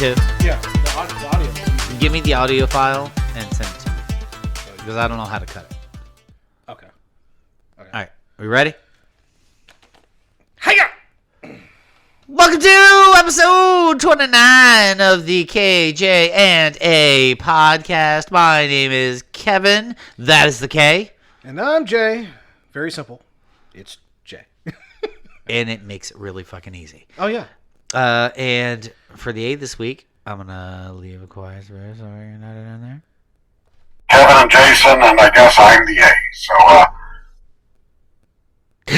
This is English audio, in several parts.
too? Yeah, the audio. Give me the audio file and send it to me. Because I don't know how to cut it. Okay. All right. Are we ready? Hiya! Welcome to episode 29 of the KJ and A podcast. My name is Kevin. That is the K. And I'm Jay. Very simple. It's Jay. And it makes it really fucking easy. Oh, yeah. And for the A this week, I'm going to leave a quiet space so you're not in there. Kevin and Jason, and I guess I'm the A. So,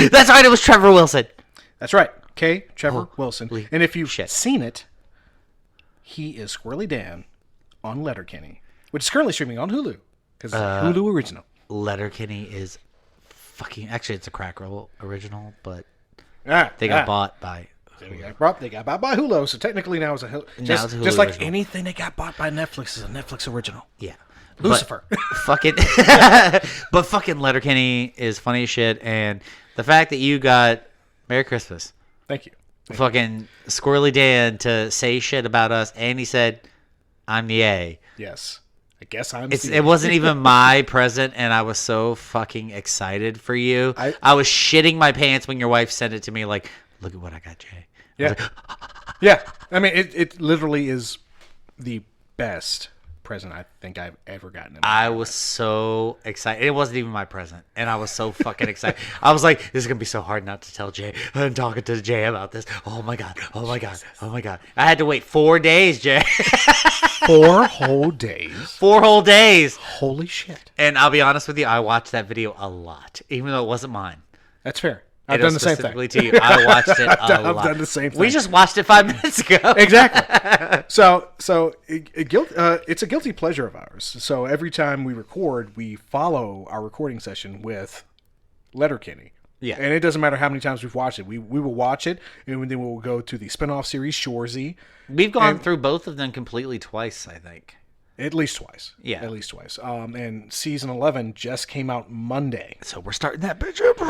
That's right, it was Trevor Wilson. That's right. Trevor Wilson. Holy And if you've shit. seen it, he is Squirrely Dan on Letterkenny, which is currently streaming on Hulu. Because Hulu original. Letterkenny is fucking... Actually, it's a Crack Roll original, but they got got bought by... They got bought by Hulu, so technically now it's a Hulu. It's a Hulu just like original. anything that got bought by Netflix is a Netflix original. Yeah. Lucifer. But fucking Letterkenny is funny as shit, and the fact that you got Merry Christmas, Thank you. fucking Squirrely Dan to say shit about us, and he said, "I'm the A." Yes. I guess I'm It wasn't even my present, and I was so fucking excited for you. I was shitting my pants when your wife sent it to me. Like, look at what I got, Jay. Yeah. Yeah. I mean, it literally is the best present I think I've ever gotten. I was so excited. It wasn't even my present, and I was so fucking excited. I was like, this is going to be so hard not to tell Jay. I'm talking to Jay about this. Oh, my God. Oh, my God. Oh, my God. I had to wait 4 days, Jay. 4 whole days. 4 whole days. Holy shit. And I'll be honest with you, I watched that video a lot, even though it wasn't mine. That's fair. I've done the same thing. Specifically to you, I watched it a lot. I've done the same thing. We just watched it 5 minutes ago. Exactly. So it's a guilty pleasure of ours. So every time we record, we follow our recording session with Letterkenny. Yeah. And it doesn't matter how many times we've watched it. We will watch it, and then we'll go to the spinoff series, Shoresy. We've gone through both of them completely twice, I think. At least twice. Yeah. At least twice. And season 11 just came out Monday. So we're starting that bitch up.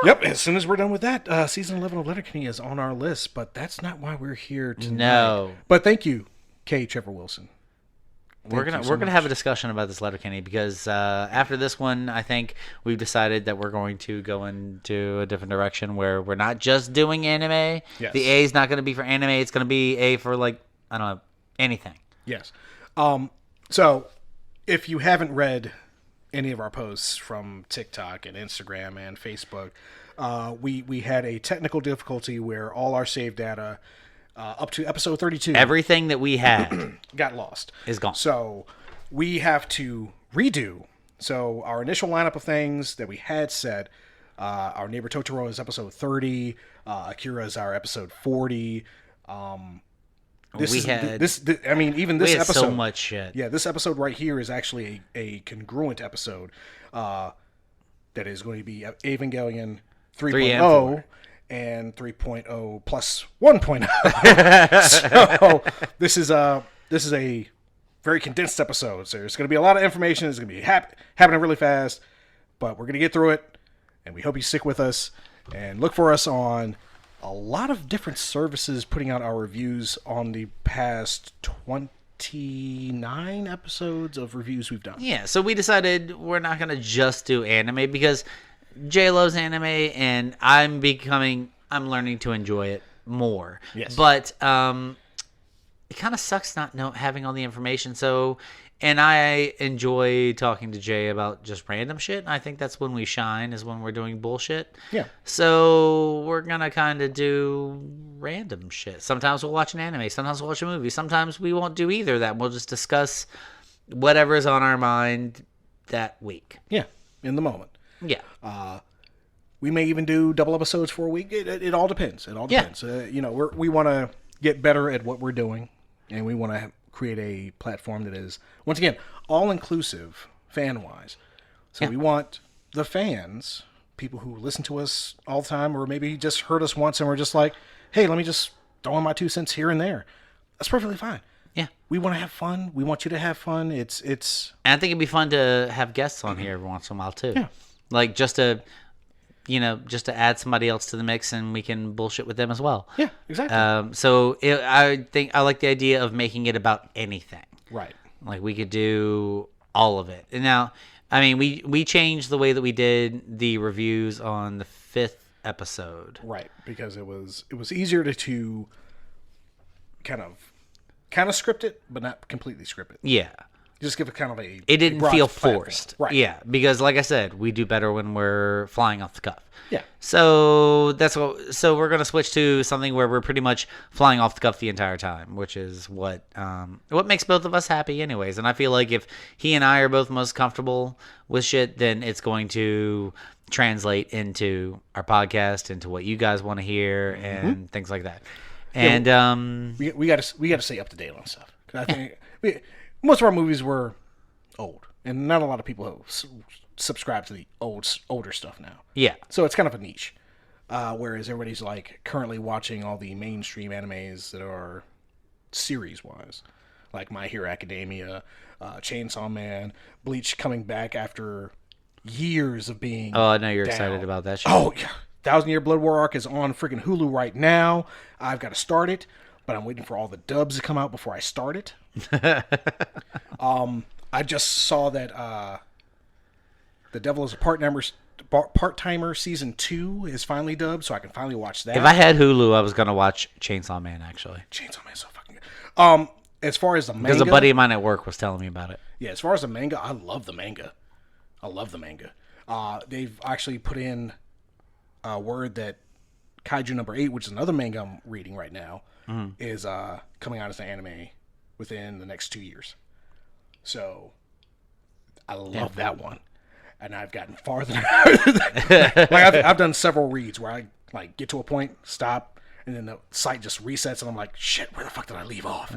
Yep. As soon as we're done with that, season 11 of Letterkenny is on our list, but that's not why we're here tonight. No. But thank you, Trevor Wilson. We're gonna have a discussion about this Letterkenny because after this one, I think we've decided that we're going to go into a different direction where we're not just doing anime. Yes. The A is not going to be for anime. It's going to be A for, like, I don't know, anything. Yes. So if you haven't read any of our posts from TikTok and Instagram and Facebook, we had a technical difficulty where all our save data up to episode 32 Everything that we had got lost. is gone. So we have to redo. So our initial lineup of things that we had said, our neighbor Totoro is episode 30, Akira is our episode 40. This had episode, so much shit. Yeah, this episode right here is actually a congruent episode that is going to be Evangelion 3.0 and 3.0 plus 1.0. So this is a very condensed episode. So there's going to be a lot of information. It's going to be happening really fast, but we're going to get through it, and we hope you stick with us and look for us on a lot of different services putting out our reviews on the past 29 episodes of reviews we've done. Yeah, so we decided we're not going to just do anime because Jay loves anime and I'm learning to enjoy it more. Yes. But it kind of sucks not having all the information. So, and I enjoy talking to Jay about just random shit. And I think that's when we shine, is when we're doing bullshit. Yeah. So we're going to kind of do random shit. Sometimes we'll watch an anime. Sometimes we'll watch a movie. Sometimes we won't do either of that. We'll just discuss whatever's on our mind that week. Yeah, in the moment. Yeah. We may even do double episodes for a week. It all depends. It all depends. Yeah. We want to get better at what we're doing, and we want to create a platform that is, once again, all-inclusive, fan-wise. So we want the fans, people who listen to us all the time, or maybe just heard us once and we're just like, hey, let me just throw in my 2 cents here and there. That's perfectly fine. Yeah. We want to have fun. We want you to have fun. It's. And I think it'd be fun to have guests on here every once in a while, too. Yeah. Like, just to just to add somebody else to the mix, and we can bullshit with them as well. Yeah, exactly. So I think I like the idea of making it about anything. Right. Like we could do all of it. And now, I mean, we changed the way that we did the reviews on the 5th episode. Right, because it was easier to kind of script it, but not completely script it. Yeah. Just give it kind of a. It didn't broad feel platform. forced. Right. Yeah, because like I said, we do better when we're flying off the cuff. Yeah. So so we're gonna switch to something where we're pretty much flying off the cuff the entire time, which is what makes both of us happy, anyways. And I feel like if he and I are both most comfortable with shit, then it's going to translate into our podcast, into what you guys want to hear, and things like that. And we got to stay up to date on stuff. 'Cause I think most of our movies were old, and not a lot of people subscribe to the older stuff now. yeah, So it's kind of a niche. Whereas everybody's like currently watching all the mainstream animes that are series wise, like My Hero Academia, Chainsaw Man, Bleach coming back after years of being. oh, I know you're down. excited about that shit. Oh yeah, 1,000 Year Blood War arc is on freaking Hulu right now. I've got to start it, but I'm waiting for all the dubs to come out before I start it. I just saw that The Devil is a Part-Timer season 2 is finally dubbed, so I can finally watch that. If I had Hulu, I was gonna watch Chainsaw Man actually, Chainsaw Man's so fucking good. As far as the manga, because a buddy of mine at work was telling me about it. yeah, as far as the manga, I love the manga. They've actually put in a word that Kaiju number 8, which is another manga I'm reading right now, is coming out as an anime within the next 2 years. So I love that one, and I've gotten farther. Like I've done several reads where I like get to a point, stop, and then the site just resets, and I'm like, shit, where the fuck did I leave off?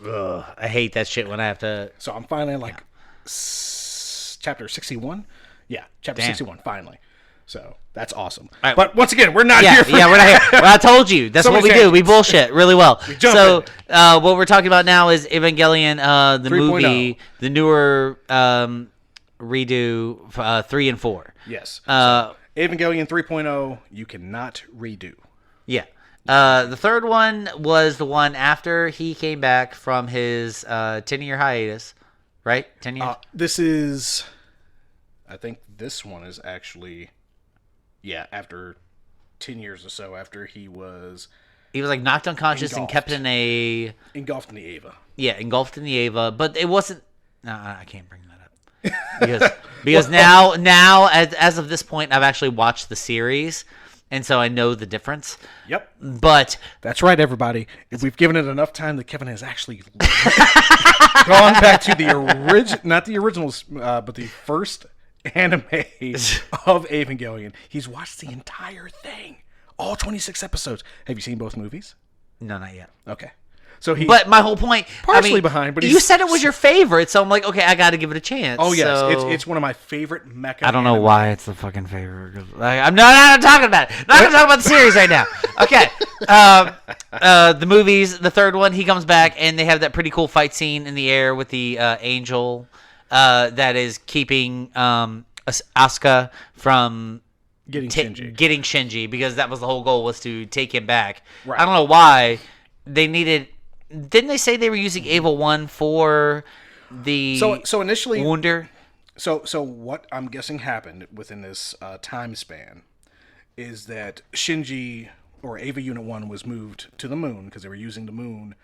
I hate that shit when I have to. So I'm finally like chapter 61. Yeah, chapter 61 finally. So that's awesome. Right. But once again, we're not here for we're not here. Well, I told you. That's what we do. We bullshit really well. jump So what we're talking about now is Evangelion, the 3.0. movie, the newer redo 3 and 4. Yes. Evangelion 3.0, you cannot redo. Yeah. The third one was the one after he came back from his 10-year hiatus, right? 10 years? This is, I think this one is actually, after 10 years or so, after he was He was like knocked unconscious and kept in a... engulfed in the Eva. Yeah, engulfed in the Eva. But it wasn't... No, I can't bring that up. Because now as of this point, I've actually watched the series, and so I know the difference. Yep. But That's right, everybody. If we've given it enough time that Kevin has actually gone back to the original, not the originals, but the first anime of Evangelion. He's watched the entire thing, all 26 episodes. Have you seen both movies? no, not yet. Okay. So he. But my whole point, Partially behind, but you he's- said it was your favorite, so I'm like, okay, I got to give it a chance. Oh yes, so... it's one of my favorite mecha. I don't know anime. why it's the fucking favorite. I'm not talking about it. Not going to talk about the series right now. Okay. The movies, the third one, he comes back, and they have that pretty cool fight scene in the air with the angel that is keeping Asuka from Getting Shinji. getting Shinji, because that was the whole goal, was to take him back. Right. I don't know why they needed... Didn't they say they were using Eva 1 for the So initially, Wunder? So what I'm guessing happened within this time span is that Shinji, or Ava Unit 1, was moved to the moon because they were using the moon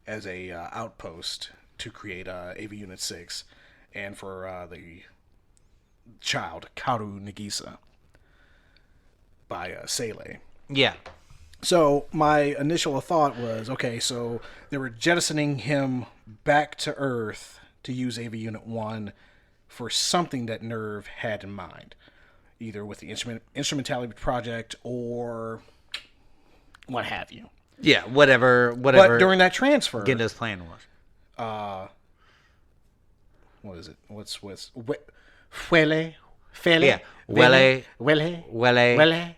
as a outpost to create Ava Unit 6 and for the child, Karu Nagisa, by Seele. Yeah. So my initial thought was, okay, so they were jettisoning him back to Earth to use Ava Unit 1 for something that Nerve had in mind, either with the instrumentality project or what have you. Yeah, whatever. But during that transfer, Gendo's plan was. what is it? What's Fele? Fele? Yeah. Wele. Wele? Wele. Wele?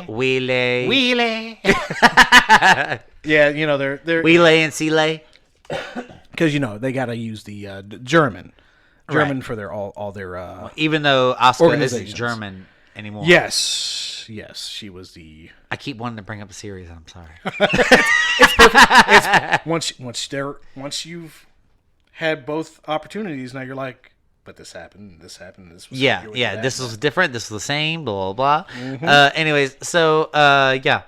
Wheelie. Yeah, you know, they're Wheelie and Seeley. because you know they got to use the German for their all their Even though Asuka isn't organizations. German anymore. Yes, yes, she was the. I keep wanting to bring up a series, and I'm sorry. It's perfect. Once you've had both opportunities, now you're like, but this happened. This happened. This was Yeah. This was different. This was the same. Blah blah blah. Mm-hmm. Anyways, so yeah,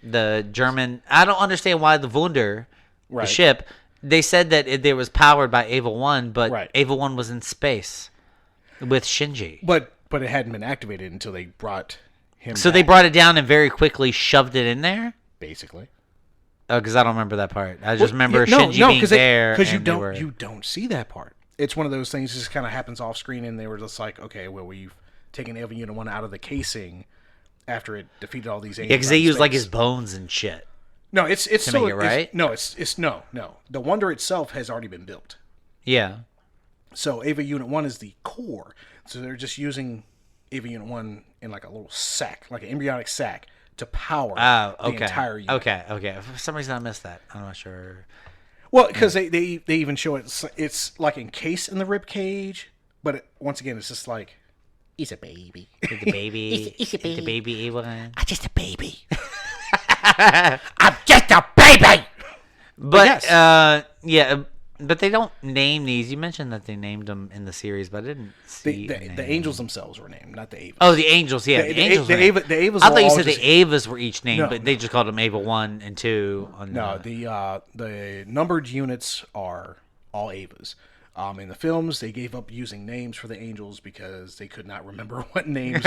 the German. I don't understand why the Wunder, the Right. ship. They said that it was powered by Ava 1, but Right. Ava 1 was in space with Shinji. But it hadn't been activated until they brought him. So they brought it down and very quickly shoved it in there. basically. Oh, because I don't remember that part. I just remember Yeah, Shinji being there. because you and they don't were- you don't see that part. It's one of those things that just kind of happens off screen, and they were just like, okay, well, we've taken Evangelion Unit 1 out of the casing after it defeated all these aliens. Yeah, because they out in use like space. his bones and shit. No, it's to still make it right? no. The Wonder itself has already been built. Yeah. So Ava Unit 1 is the core. So they're just using Ava Unit 1 in like a little sack, like an embryonic sack, to power Oh, okay. the entire unit. Okay. For some reason, I missed that. I'm not sure. Well, because they even show it's like encased in the rib cage, but once again, it's just like, it's a baby. With the baby. It's a The baby Ava. I'm just a baby. I'm just a baby! But, yes. yeah. But they don't name these. You mentioned that they named them in the series, but I didn't see The angels themselves were named, not the Avas. Oh, the angels, yeah. The angels. The were named. Avas I were thought you all said just- the Avas were each named, No, but they just called them Ava 1 and 2. No, the numbered units are all Avas. In the films, they gave up using names for the angels because they could not remember what names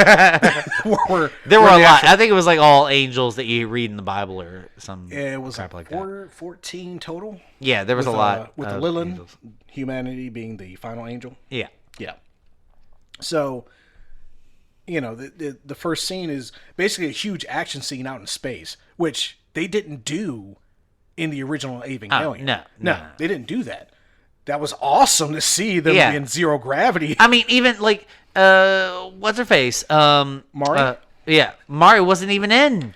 were. There were a lot. I think it was like all angels that you read in the Bible or some It was crap like like that. 14 total. Yeah, there was a lot. With the of Lilin, angels. humanity being the final angel. Yeah. Yeah. So, the first scene is basically a huge action scene out in space, which they didn't do in the original Evangelion. No. They didn't do that. That was awesome to see them Yeah. in zero gravity. I mean, even like, what's her face? Mari? Yeah, Mari wasn't even in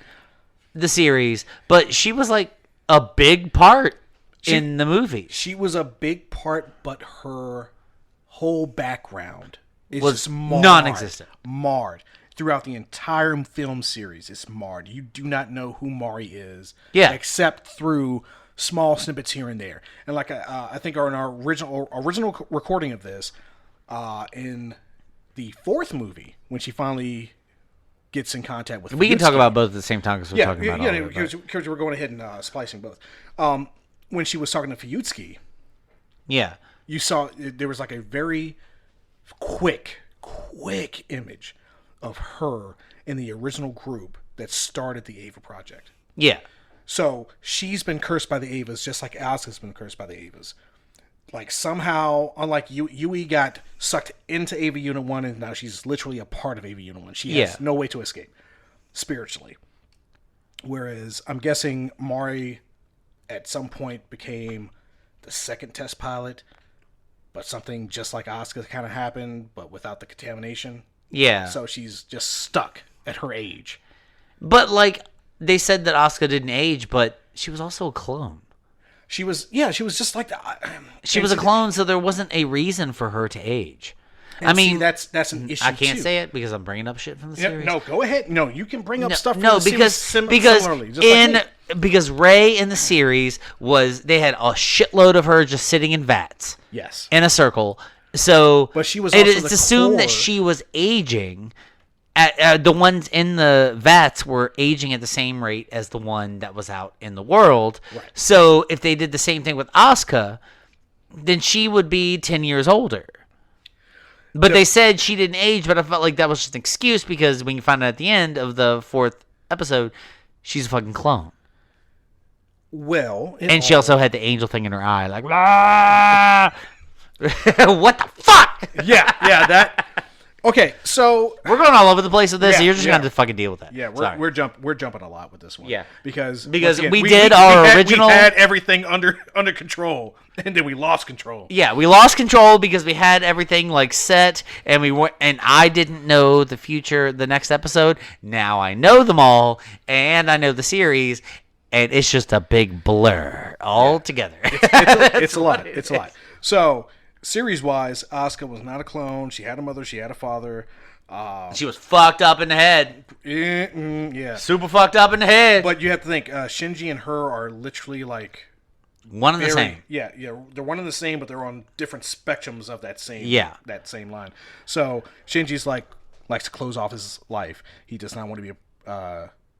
the series, but she was like a big part in the movie. She was a big part, but her whole background is Was just marred. non-existent. Marred. Throughout the entire film series, it's marred. You do not know who Mari is. Yeah. Except through small snippets here and there. And like I think in our original recording of this, in the fourth movie, when she finally gets in contact with We can talk Fuyutsuki- about both at the same time because we're talking about all of it, but- because we're going ahead and splicing both. When she was talking to Fuyutsuki, Yeah. you saw there was like a very quick image of her in the original group that started the Ava project. Yeah. So she's been cursed by the Avas, just like Asuka's been cursed by the Avas. Like somehow, unlike Yui got sucked into Ava Unit 1, and now she's literally a part of Ava Unit 1. She has no way to escape spiritually. Whereas I'm guessing Mari at some point became the second test pilot, but something just like Asuka kind of happened, but without the contamination. Yeah. So she's just stuck at her age. But like they said that Asuka didn't age, but she was also a clone. She was just like that. She was a clone, so there wasn't a reason for her to age. And I mean, see, that's an issue. I can't too. say it because I'm bringing up shit from the Yeah, series. no, go ahead. No, you can bring up stuff. From No, the because series because similarly, just like me. because Rey in the series they had a shitload of her just sitting in vats Yes, in a circle. So, But she was it's also the assumed that core. she was aging. The ones in the vats were aging at the same rate as the one that was out in the world. Right. So if they did the same thing with Asuka, then she would be 10 years older. But they said she didn't age, but I felt like that was just an excuse because when you find out at the end of the 4th episode, she's a fucking clone. well, And she also had the angel thing in her eye, like, "Ah!" What the fuck? yeah, that. Okay, so We're going all over the place with this, Yeah, so you're just yeah. going to fucking deal with that. yeah, Sorry. we're jumping a lot with this one. Yeah. because Because once again, we did our original- We had everything under control, and then we lost control. Yeah, we lost control because we had everything like set, and I didn't know the future, the next episode. Now I know them all, and I know the series, and it's just a big blur all together. It's a lot. It's a lot. So series-wise, Asuka was not a clone. She had a mother. She had a father. She was fucked up in the head. Yeah. Super fucked up in the head. But you have to think, Shinji and her are literally like one and the same. Yeah. They're one and the same, but they're on different spectrums of that same line. So Shinji's likes to close off his life. He does not want to be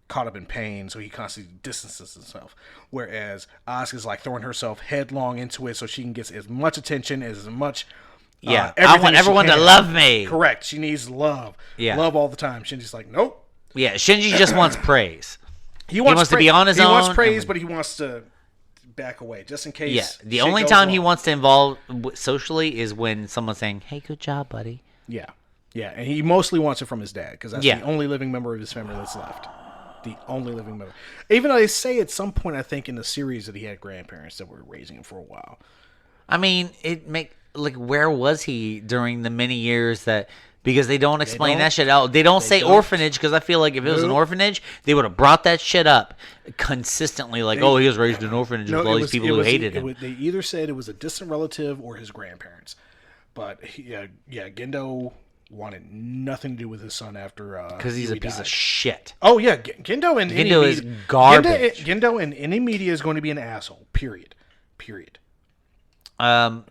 caught up in pain, so he constantly distances himself. Whereas Asuka's like throwing herself headlong into it so she can get as much attention, as much. I want everyone to love me. Correct. She needs love. Yeah. Love all the time. Shinji's like, nope. Yeah, Shinji just wants praise. He wants to be on his own. He wants praise, but he wants to back away just in case. Yeah, the only time he wants to involve socially is when someone's saying, "Hey, good job, buddy." Yeah, and he mostly wants it from his dad because that's the only living member of his family that's left. The only living member. Even though they say at some point, I think in the series that he had grandparents that were raising him for a while. I mean, where was he during the many years that? Because they don't explain that shit out. They don't say orphanage because I feel like if it was an orphanage, they would have brought that shit up consistently. Like, he was raised in an orphanage with all these people who hated him. They either said it was a distant relative or his grandparents. But, Gendo wanted nothing to do with his son after because he's a piece of shit. Oh, yeah. Gendo is garbage. Gendo in any media is going to be an asshole. Period.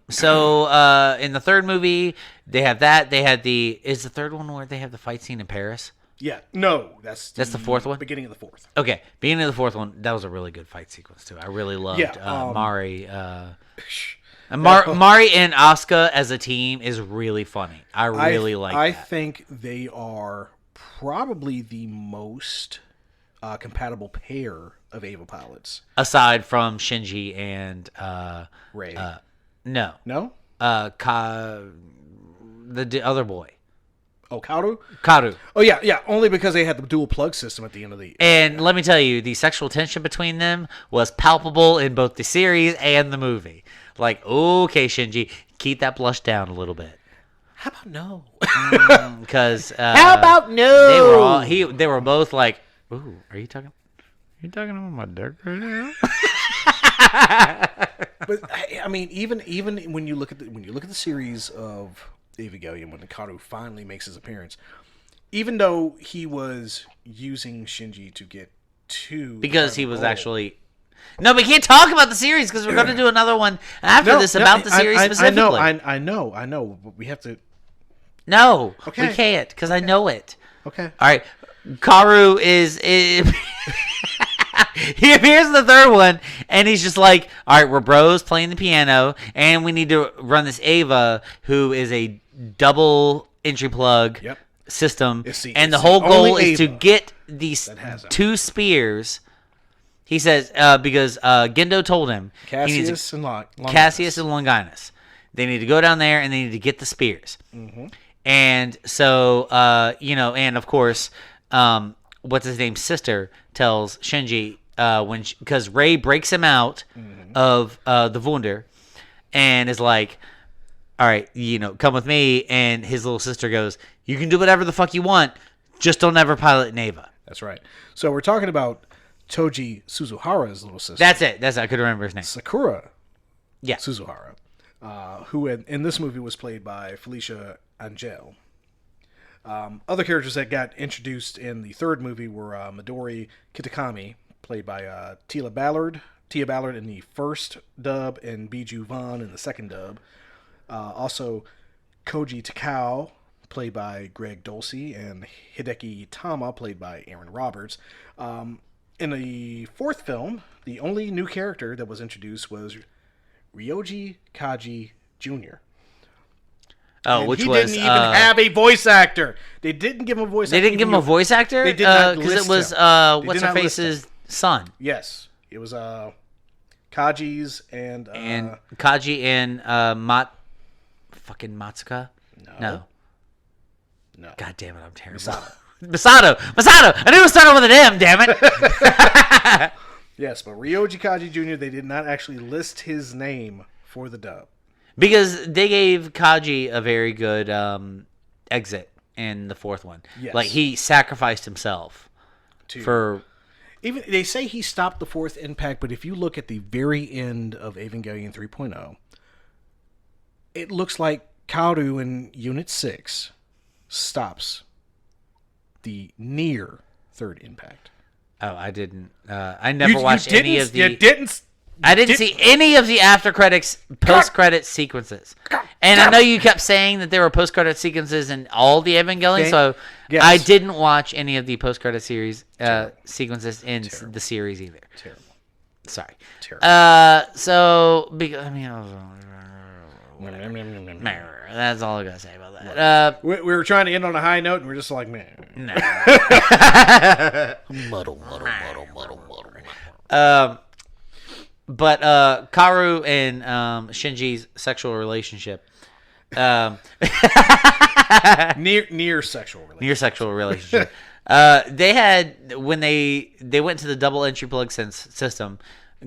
So in the third movie, they have that. They had is the third one where they have the fight scene in Paris? Yeah. No, that's the fourth one? Beginning of the fourth. Okay. Beginning of the fourth one, that was a really good fight sequence, too. I really loved Mari. Mari and Asuka as a team is really funny. I really like that. I think they are probably the most compatible pair of Eva pilots. Aside from Shinji and Rei. No. The other boy. Oh, Kaoru? Kaoru. Oh, yeah. Only because they had the dual plug system at the end of the... And let me tell you, the sexual tension between them was palpable in both the series and the movie. Like, okay, Shinji, keep that blush down a little bit. How about no? Because... How about no? They were both like, ooh, are you talking about my dick right now? But I mean, even when you look at the series of Evangelion, when Kaoru finally makes his appearance, even though he was using Shinji to get to because he was actually no, we can't talk about the series because we're going to do another one after this about the series specifically. I know. But we have to. No, okay. We can't because I know it. Okay. All right, Kaoru is he appears in the third one, and he's just like, all right, we're bros playing the piano, and we need to run this Eva, who is a double entry plug system, and the whole goal is to get these two spears. He says, because Gendo told him, Cassius and Longinus. They need to go down there, and they need to get the spears. Mm-hmm. And so, and of course, what's his name's sister tells Shinji because Rei breaks him out of the Wunder and is like, all right, come with me. And his little sister goes, you can do whatever the fuck you want, just don't ever pilot Neva. That's right. So we're talking about Toji Suzuhara's little sister. That's it. I could remember his name. Sakura. Yeah. Suzuhara, who in this movie was played by Felicia Angel. Other characters that got introduced in the third movie were Midori Kitakami, played by Tia Ballard in the first dub, and Biju Vaughn in the second dub. Also, Koji Takao, played by Greg Dulce, and Hideki Tama, played by Aaron Roberts. In the fourth film, the only new character that was introduced was Ryoji Kaji Jr. Oh, he didn't even have a voice actor. They didn't give him a voice actor. They didn't give him a voice actor? They did not because it was what's-her-face's son. Yes. It was Kaji's and Kaji and fucking Matsuka? No. God damn it, I'm terrible. Masato! I knew it started with an M, damn it! Yes, but Ryoji Kaji Jr., they did not actually list his name for the dub. Because they gave Kaji a very good exit in the fourth one. Yes. Like, he sacrificed himself for... Even they say he stopped the fourth impact, but if you look at the very end of Evangelion 3.0, it looks like Kaoru in Unit 6 stops the near third impact. Oh, I didn't. I never watched any of the. You didn't. I didn't see any of the after credits, post credit sequences. And I know you kept saying that there were post credit sequences in all the Evangelion, so yes. I didn't watch any of the post credit series sequences in the series either. Terrible. Sorry. Terrible. So because I mean, that's all I gotta say about that. We were trying to end on a high note, and we're just like, man. No. Muddle. But Kaoru and Shinji's sexual relationship, near sexual relationship. near sexual relationship. They had when they went to the double entry plug system,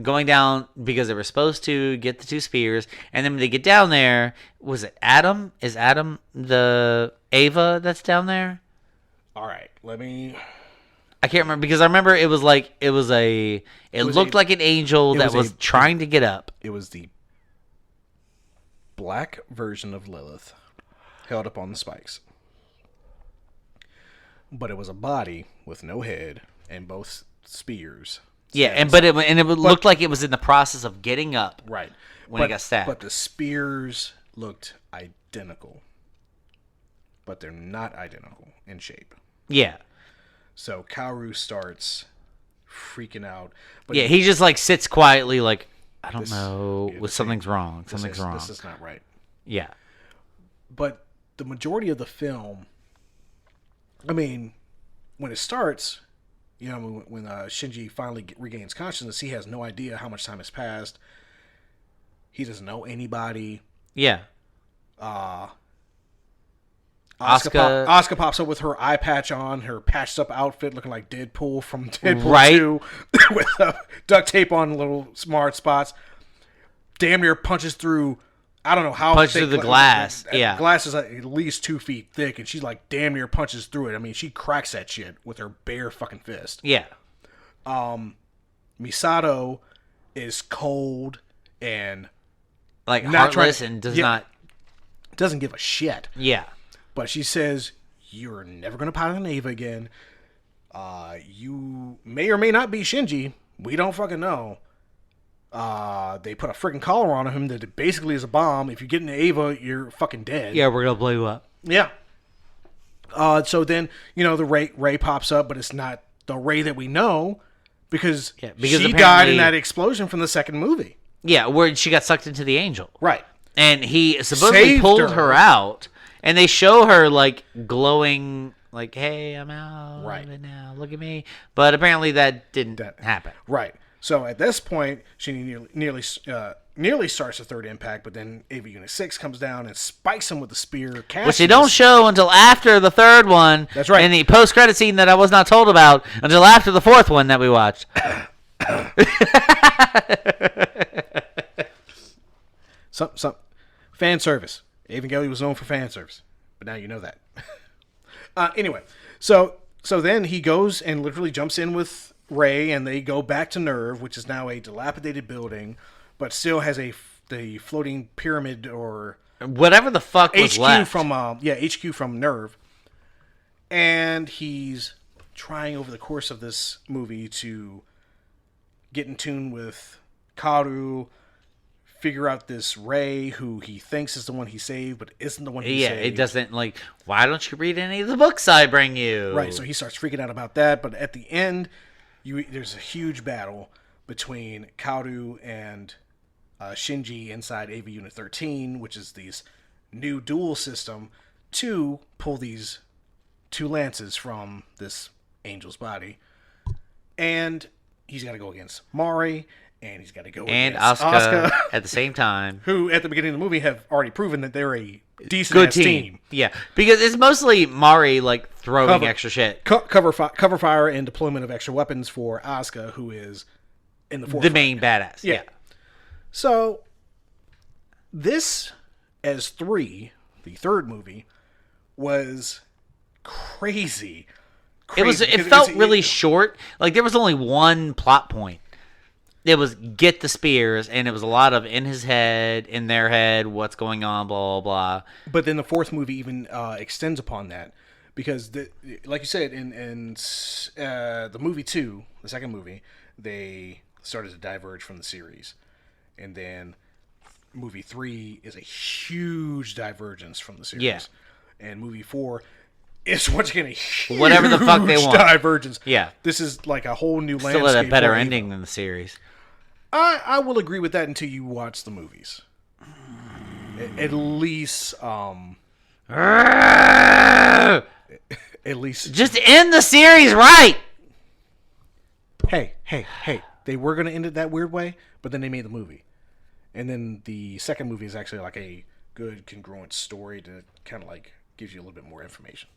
going down because they were supposed to get the two spears, and then when they get down there, was it Adam? Is Adam the Eva that's down there? All right, let me. I can't remember because I remember it was like it looked like an angel that was trying to get up. It was the black version of Lilith held up on the spikes. But it was a body with no head and both spears. Yeah, and it looked like it was in the process of getting up. Right. When it got stabbed. But the spears looked identical. But they're not identical in shape. Yeah. So Kaoru starts freaking out. But yeah, he just like sits quietly like, I don't know, something's wrong. Something's wrong. This is not right. Yeah. But the majority of the film, I mean, when it starts, you know, when Shinji finally regains consciousness, he has no idea how much time has passed. He doesn't know anybody. Yeah. Asuka pops up with her eye patch on, her patched up outfit looking like Deadpool from Deadpool right. 2 with duct tape on little smart spots. Damn near punches through, I don't know how. Punches through the glass. Yeah. Glass is like at least 2 feet thick, and she's like damn near punches through it. I mean, she cracks that shit with her bare fucking fist. Yeah. Misato is cold and like heartless and doesn't give a shit. Yeah. But she says, you're never going to pilot an Eva again. You may or may not be Shinji. We don't fucking know. They put a freaking collar on him that basically is a bomb. If you get an Eva, you're fucking dead. Yeah, we're going to blow you up. Yeah. So then, you know, the Ray pops up, but it's not the Ray that we know because she died in that explosion from the second movie. Yeah, where she got sucked into the angel. Right. And he supposedly pulled her out. And they show her, like, glowing, like, hey, I'm out right now, look at me. But apparently that didn't happen. Right. So at this point, she nearly starts the third impact, but then Eva Unit 6 comes down and spikes him with the spear. Which they don't show until after the third one. That's right. And the post-credit scene that I was not told about until after the fourth one that we watched. Some fan service. Evangelion was known for fan service, but now you know that. Anyway, so then he goes and literally jumps in with Ray, and they go back to Nerve, which is now a dilapidated building, but still has the floating pyramid or whatever the fuck was HQ left. HQ from Nerve, and he's trying over the course of this movie to get in tune with Kaoru. Figure out this Ray who he thinks is the one he saved, but isn't the one he saved. Yeah, it doesn't, like, why don't you read any of the books I bring you? Right, so he starts freaking out about that, but at the end, there's a huge battle between Kaoru and Shinji inside AV Unit 13, which is these new dual system to pull these two lances from this angel's body. And he's got to go against Mari, and he's got to go against Asuka at the same time. Who, at the beginning of the movie, have already proven that they're a decent team. Yeah, because it's mostly Mari, like, throwing extra shit. Cover fire and deployment of extra weapons for Asuka, who is in the forefront. The main badass, yeah. So, this, as 3, the third movie, was crazy. It felt really short. Like, there was only one plot point. it was get the spears, and it was a lot of in his head, in their head, what's going on, blah, blah, blah. But then the fourth movie even extends upon that. Because, like you said, in the movie 2, the second movie, they started to diverge from the series. And then movie 3 is a huge divergence from the series. Yeah. And movie 4 is once again a huge Whatever the fuck they want. divergence. Yeah. This is like a whole new Still landscape. had a better ending than the series. I will agree with that until you watch the movies. At least... At least... Just end the series right! Hey. They were going to end it that weird way, but then they made the movie. And then the second movie is actually like a good, congruent story to kind of like gives you a little bit more information.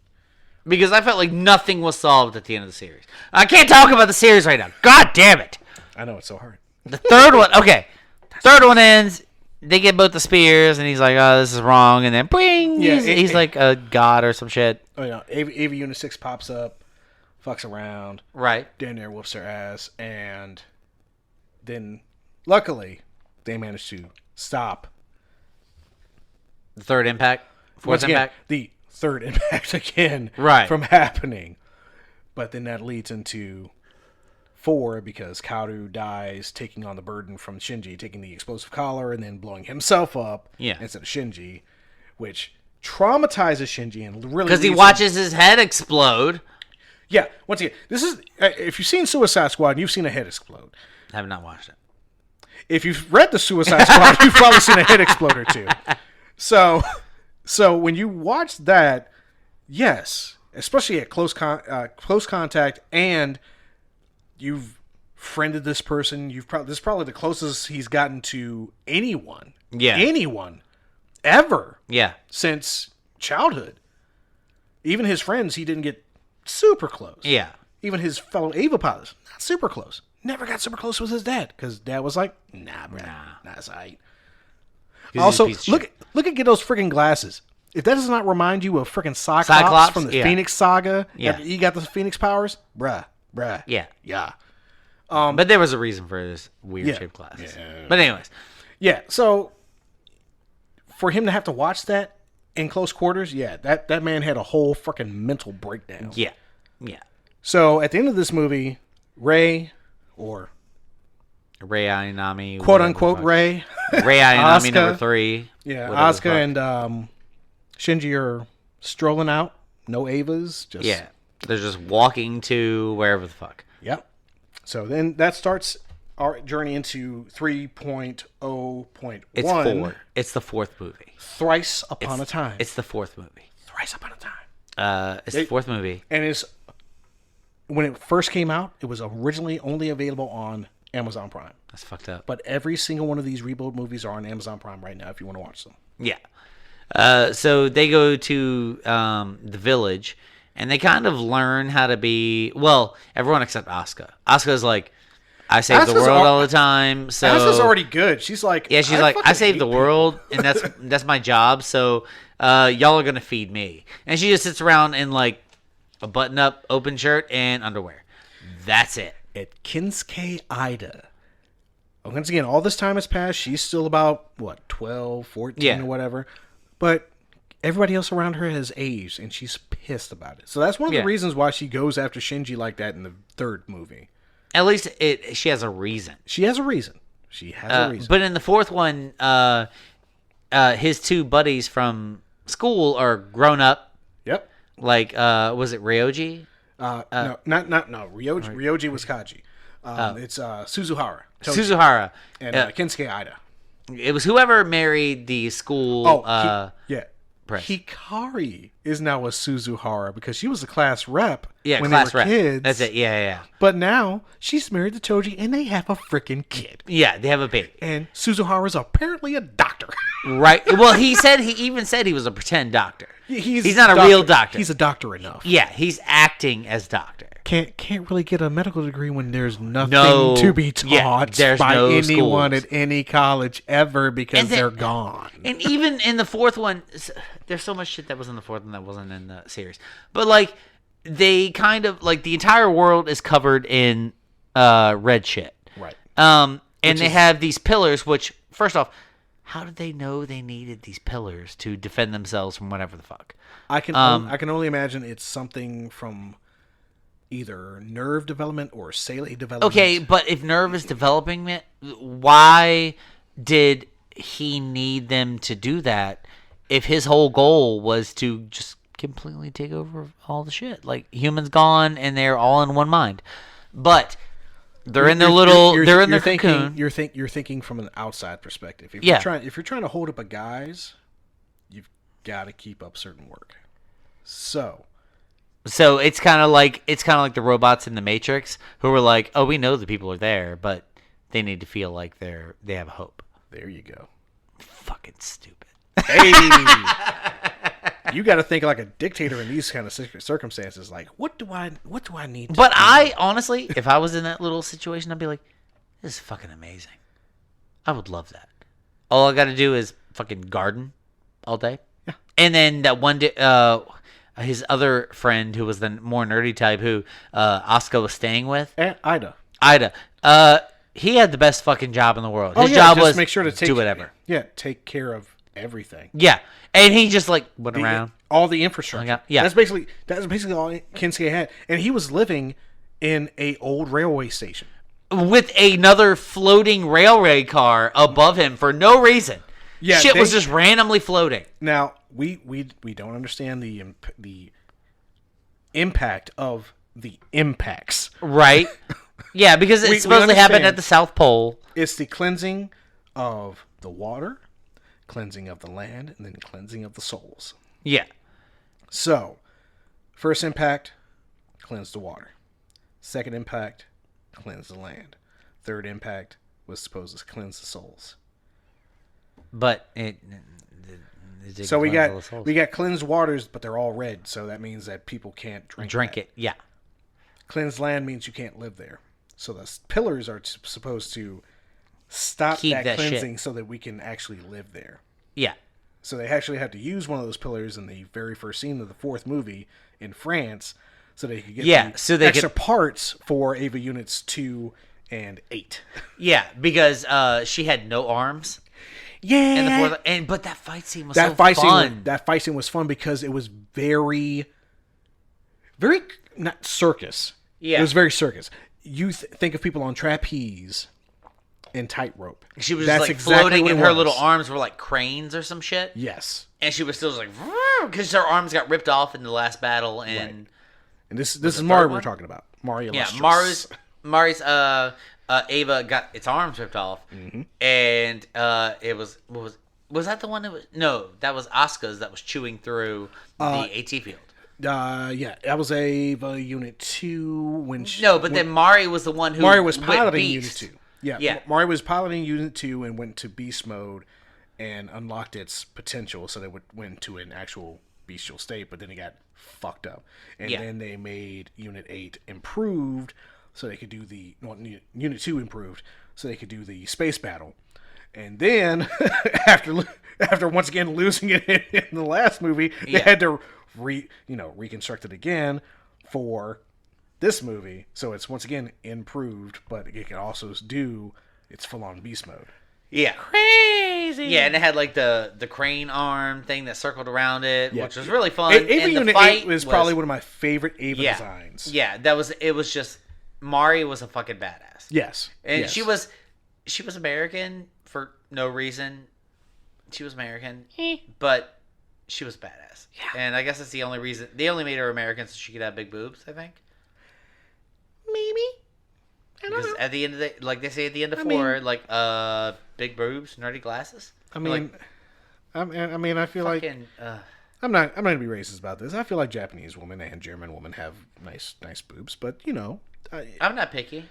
Because I felt like nothing was solved at the end of the series. I can't talk about the series right now. God damn it! I know, it's so hard. The third one, okay. Third one ends. They get both the spears, and he's like, "Oh, this is wrong." And then, bing, Yeah, he's like a god or some shit. Oh yeah, Ava Unit 6 pops up, fucks around, Right. down there whoops her ass, and then luckily they manage to stop The third impact, fourth once again, impact. the third impact again, Right. from happening. But then that leads into 4 because Kaoru dies taking on the burden from Shinji, taking the explosive collar and then blowing himself up instead of Shinji, which traumatizes Shinji and really Because he leaves watches his head explode. Yeah, once again, this is if you've seen Suicide Squad, and you've seen a head explode. I have not watched it. If you've read the Suicide Squad, you've probably seen a head explode or two. So when you watch that, yes, especially at close contact, and you've friended this person, this is probably the closest he's gotten to anyone. Yeah. Anyone ever. Yeah. Since childhood. Even his friends, he didn't get super close. Yeah. Even his fellow Eva pilots, not super close. Never got super close with his dad because dad was like, "Nah, bro, that's all right." Also, look at get those freaking glasses. If that does not remind you of freaking Cyclops from the Phoenix Saga, after he got the Phoenix powers, bruh. Yeah. But there was a reason for this weird shaped glasses. Yeah. But anyways. Yeah, so for him to have to watch that in close quarters, that man had a whole freaking mental breakdown. Yeah. So at the end of this movie, Rey, or Rey Ayanami, quote unquote Rey Ayanami number 3. Yeah, Asuka and Shinji are strolling out. No Evas. They're just walking to wherever the fuck. Yep. So then that starts our journey into 3.0.1. It's 4. It's the fourth movie. Thrice Upon a Time. It's the fourth movie. Thrice Upon a Time. It's the fourth movie. And when it first came out, it was originally only available on Amazon Prime. That's fucked up. But every single one of these Rebuild movies are on Amazon Prime right now if you want to watch them. Yeah. So they go to the village, and they kind of learn how to be... Well, everyone except Asuka. Asuka's like, I save the world all the time. So Asuka's already good. She's like... Yeah, she's like, I save the world, and that's my job, so y'all are going to feed me. And she just sits around in like a button-up open shirt and underwear. That's it. At Kinsuke Ida. Once again, all this time has passed. She's still about, 12, 14 or whatever. But everybody else around her has aged, and she's pissed about it. So that's one of the reasons why she goes after Shinji like that in the third movie. At least she has a reason. She has a reason. But in the fourth one, his two buddies from school are grown up. Yep. Like, was it Ryoji? No, Ryoji. Ryoji was Kaji. It's Suzuhara. Toji, Suzuhara. And Kinsuke Ida. It was whoever married the school. Hikari is now a Suzuhara because she was a class rep when class they were kids. That's it. Yeah. But now she's married to Toji and they have a freaking kid. Yeah, they have a baby. And Suzuhara's apparently a doctor. Right. Well, he even said he was a pretend doctor. He's not a real doctor. He's a doctor enough. Yeah, he's acting as doctor. Can't really get a medical degree when there's nothing to be taught by anyone at any college ever because they're gone. And even in the fourth one, there's so much shit that was in the fourth one that wasn't in the series. But like, they kind of like the entire world is covered in red shit. Right. And they have these pillars, which, first off, how did they know they needed these pillars to defend themselves from whatever the fuck? I can only imagine it's something from either nerve development or Sele development. Okay, but if Nerve is developing it, why did he need them to do that if his whole goal was to just completely take over all the shit? Like, humans gone and they're all in one mind. But they're in their little they're in their cocoon. You're thinking from an outside perspective. If you're trying to hold up a guise, you've got to keep up certain work. So it's kind of like the robots in the Matrix who were like, "Oh, we know the people are there, but they need to feel like they have hope." There you go. Fucking stupid. Hey, you got to think like a dictator in these kind of circumstances. Like, what do I need? To But do? I honestly, if I was in that little situation, I'd be like, "This is fucking amazing. I would love that. All I got to do is fucking garden all day." Yeah. And then that one day, his other friend who was the more nerdy type, who Asuka was staying with, Ida. He had the best fucking job in the world. His His job just was make sure to do whatever. Yeah, take care of everything. Yeah, and he just like went around all the infrastructure. Yeah. That's basically all Kinsuke had, and he was living in a old railway station with another floating railway car above him for no reason. Yeah, shit was just randomly floating. Now we don't understand the impact of the impacts, right? Yeah, because it supposedly happened at the South Pole. It's the cleansing of the water, cleansing of the land, and then cleansing of the souls. Yeah. So, first impact, cleanse the water. Second impact, cleanse the land. Third impact was supposed to cleanse the souls. But so we got cleansed waters, but they're all red, so that means that people can't drink it. Yeah. Cleansed land means you can't live there. So the pillars are supposed to stop Keep that cleansing shit. so that we can actually live there. Yeah. So they actually had to use one of those pillars in the very first scene of the fourth movie in France, so they could get extra parts for Eva Units 2 and 8. Yeah, because she had no arms. Yeah. But that fight scene was so fun. That fight scene was fun because it was very not circus. Yeah. It was very circus. You think of people on trapeze and tightrope. She was just like floating, and her little arms were like cranes or some shit. Yes. And she was still just like, because her arms got ripped off in the last battle. And right. And this is Mario we're talking about. Mario. Yeah, Mari's Ava got its arms ripped off, and it was that the one that was that was Asuka's that was chewing through the AT field. Yeah, that was Ava Unit 2 when then Mari was the one who Mario was piloting Unit 2. Yeah. Mario was piloting Unit 2 and went to beast mode and unlocked its potential so that it went to an actual bestial state, but then it got fucked up. And then they made Unit 8 improved so they could do Unit 2 improved so they could do the space battle. And then after once again losing it in the last movie, they had to reconstruct it again for this movie. So it's once again improved, but it can also do its full-on beast mode. Yeah. Crazy. Yeah, and it had like the crane arm thing that circled around it, which was really fun. Ava Unit 8 was probably one of my favorite Ava designs. Yeah, it was just Mari was a fucking badass. Yes. And she was American for no reason. She was American, but she was badass. Yeah. And I guess that's the only reason. They only made her American so she could have big boobs, I think. Maybe. I don't know. At the end of like they say at the end of 4, big boobs, nerdy glasses. I mean, I feel like I'm not gonna be racist about this. I feel like Japanese women and German women have nice boobs, but I'm not picky.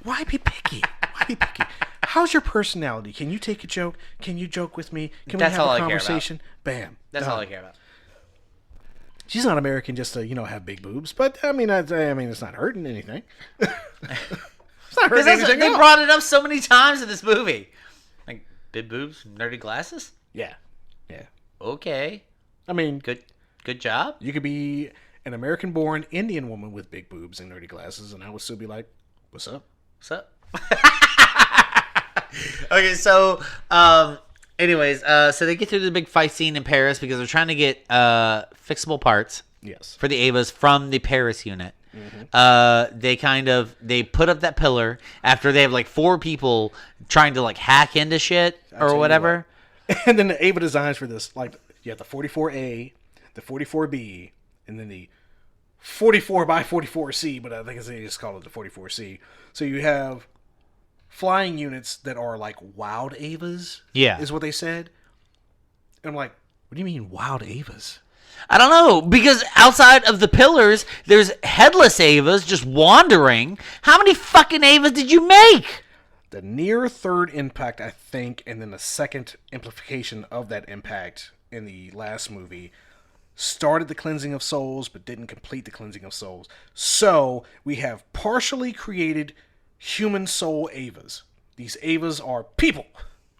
Why be picky? How's your personality? Can you take a joke? Can you joke with me? Can we have a conversation? Bam. That's all I care about. She's not American just to have big boobs, but I mean it's not hurting anything. It's not hurting anything. They brought it up so many times in this movie, like big boobs, nerdy glasses. Yeah. Okay. I mean, good job. You could be an American-born Indian woman with big boobs and nerdy glasses, and I would still be like, What's up? What's up? Okay, so anyways, so they get through the big fight scene in Paris because they're trying to get fixable parts. Yes. For the Evas from the Paris unit. Mm-hmm. They put up that pillar after they have like 4 people trying to like hack into shit or whatever. And then the Eva designs for this, like, you have the 44A, the 44B, and then the 44 by 44C, but I think they just call it the 44C. So you have flying units that are like wild Evas. Yeah. Is what they said. And I'm like, what do you mean wild Evas? I don't know, because outside of the pillars, there's headless Evas just wandering. How many fucking Evas did you make? The near third impact, I think, and then the second amplification of that impact in the last movie started the cleansing of souls, but didn't complete the cleansing of souls. So we have partially created human soul Evas. These Evas are people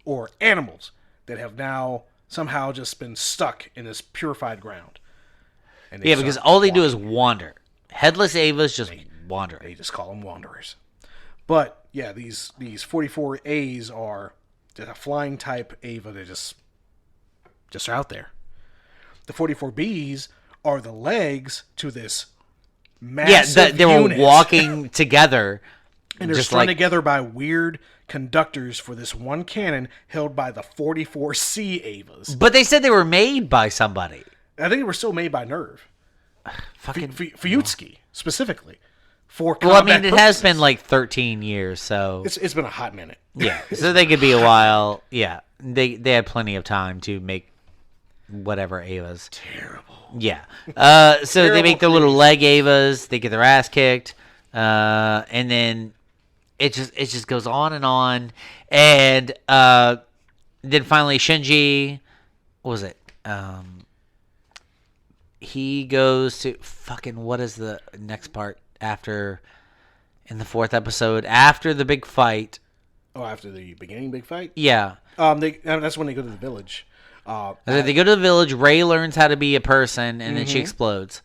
or animals that have now somehow just been stuck in this purified ground. And Yeah, because all they do is wander. Headless Evas just wander. They just call them wanderers. But yeah, these 44As are a flying type Eva that just are out there. The 44Bs are the legs to this massive they were unit. walking together. And they're strung together by weird conductors for this one cannon held by the 44C Evas. But they said they were made by somebody. I think they were still made by Nerve. Fucking Fuyutsuki, specifically. For Well, I mean, combat it has purposes. been like 13 years, so It's been a hot minute. yeah. So they could be a while. Yeah, they had plenty of time to make whatever Evas. Terrible. Yeah. So they make their little leg Evas. They get their ass kicked, and then it just goes on, and then finally Shinji, what was it? He goes to fucking, what is the next part after in the 4th episode after the big fight? Oh, after the beginning big fight? Yeah. That's when they go to the village. They go to the village. Rey learns how to be a person, and then she explodes.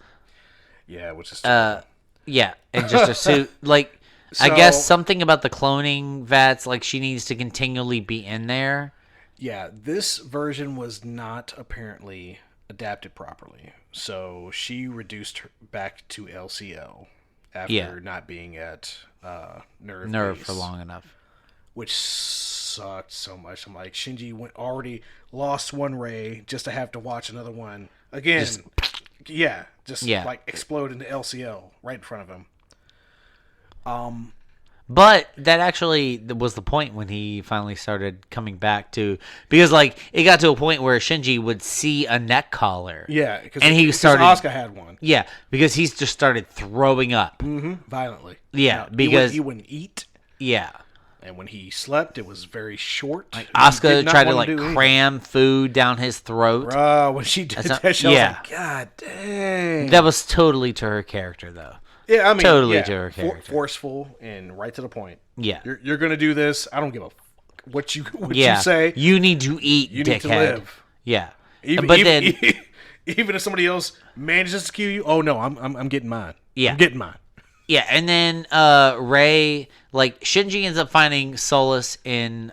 Yeah, which is Yeah, and just her suit. Like, I guess something about the cloning vats. Like, she needs to continually be in there. Yeah, this version was not apparently adapted properly, so she reduced her back to LCL after not being at Nerve for long enough, which sucked so much. I'm like, Shinji already lost one Rey just to have to watch another one again. Like explode into LCL right in front of him. But that actually was the point when he finally started coming back to, because like it got to a point where Shinji would see a neck collar. Yeah, and he started. Asuka had one. Yeah, because he's just started throwing up violently. Yeah, because he wouldn't eat. Yeah, and when he slept, it was very short. Like Asuka tried to like cram food down his throat. Bro, when she did that, she was like, God dang. That was totally to her character, though. Yeah, I mean, totally to her character. Forceful and right to the point. Yeah, you're gonna do this. I don't give a fuck what you say. You need to eat. You dickhead. need to live. Yeah, even if somebody else manages to kill you, oh no, I'm getting mine. Yeah, I'm getting mine. Yeah, and then Rey, like Shinji ends up finding solace in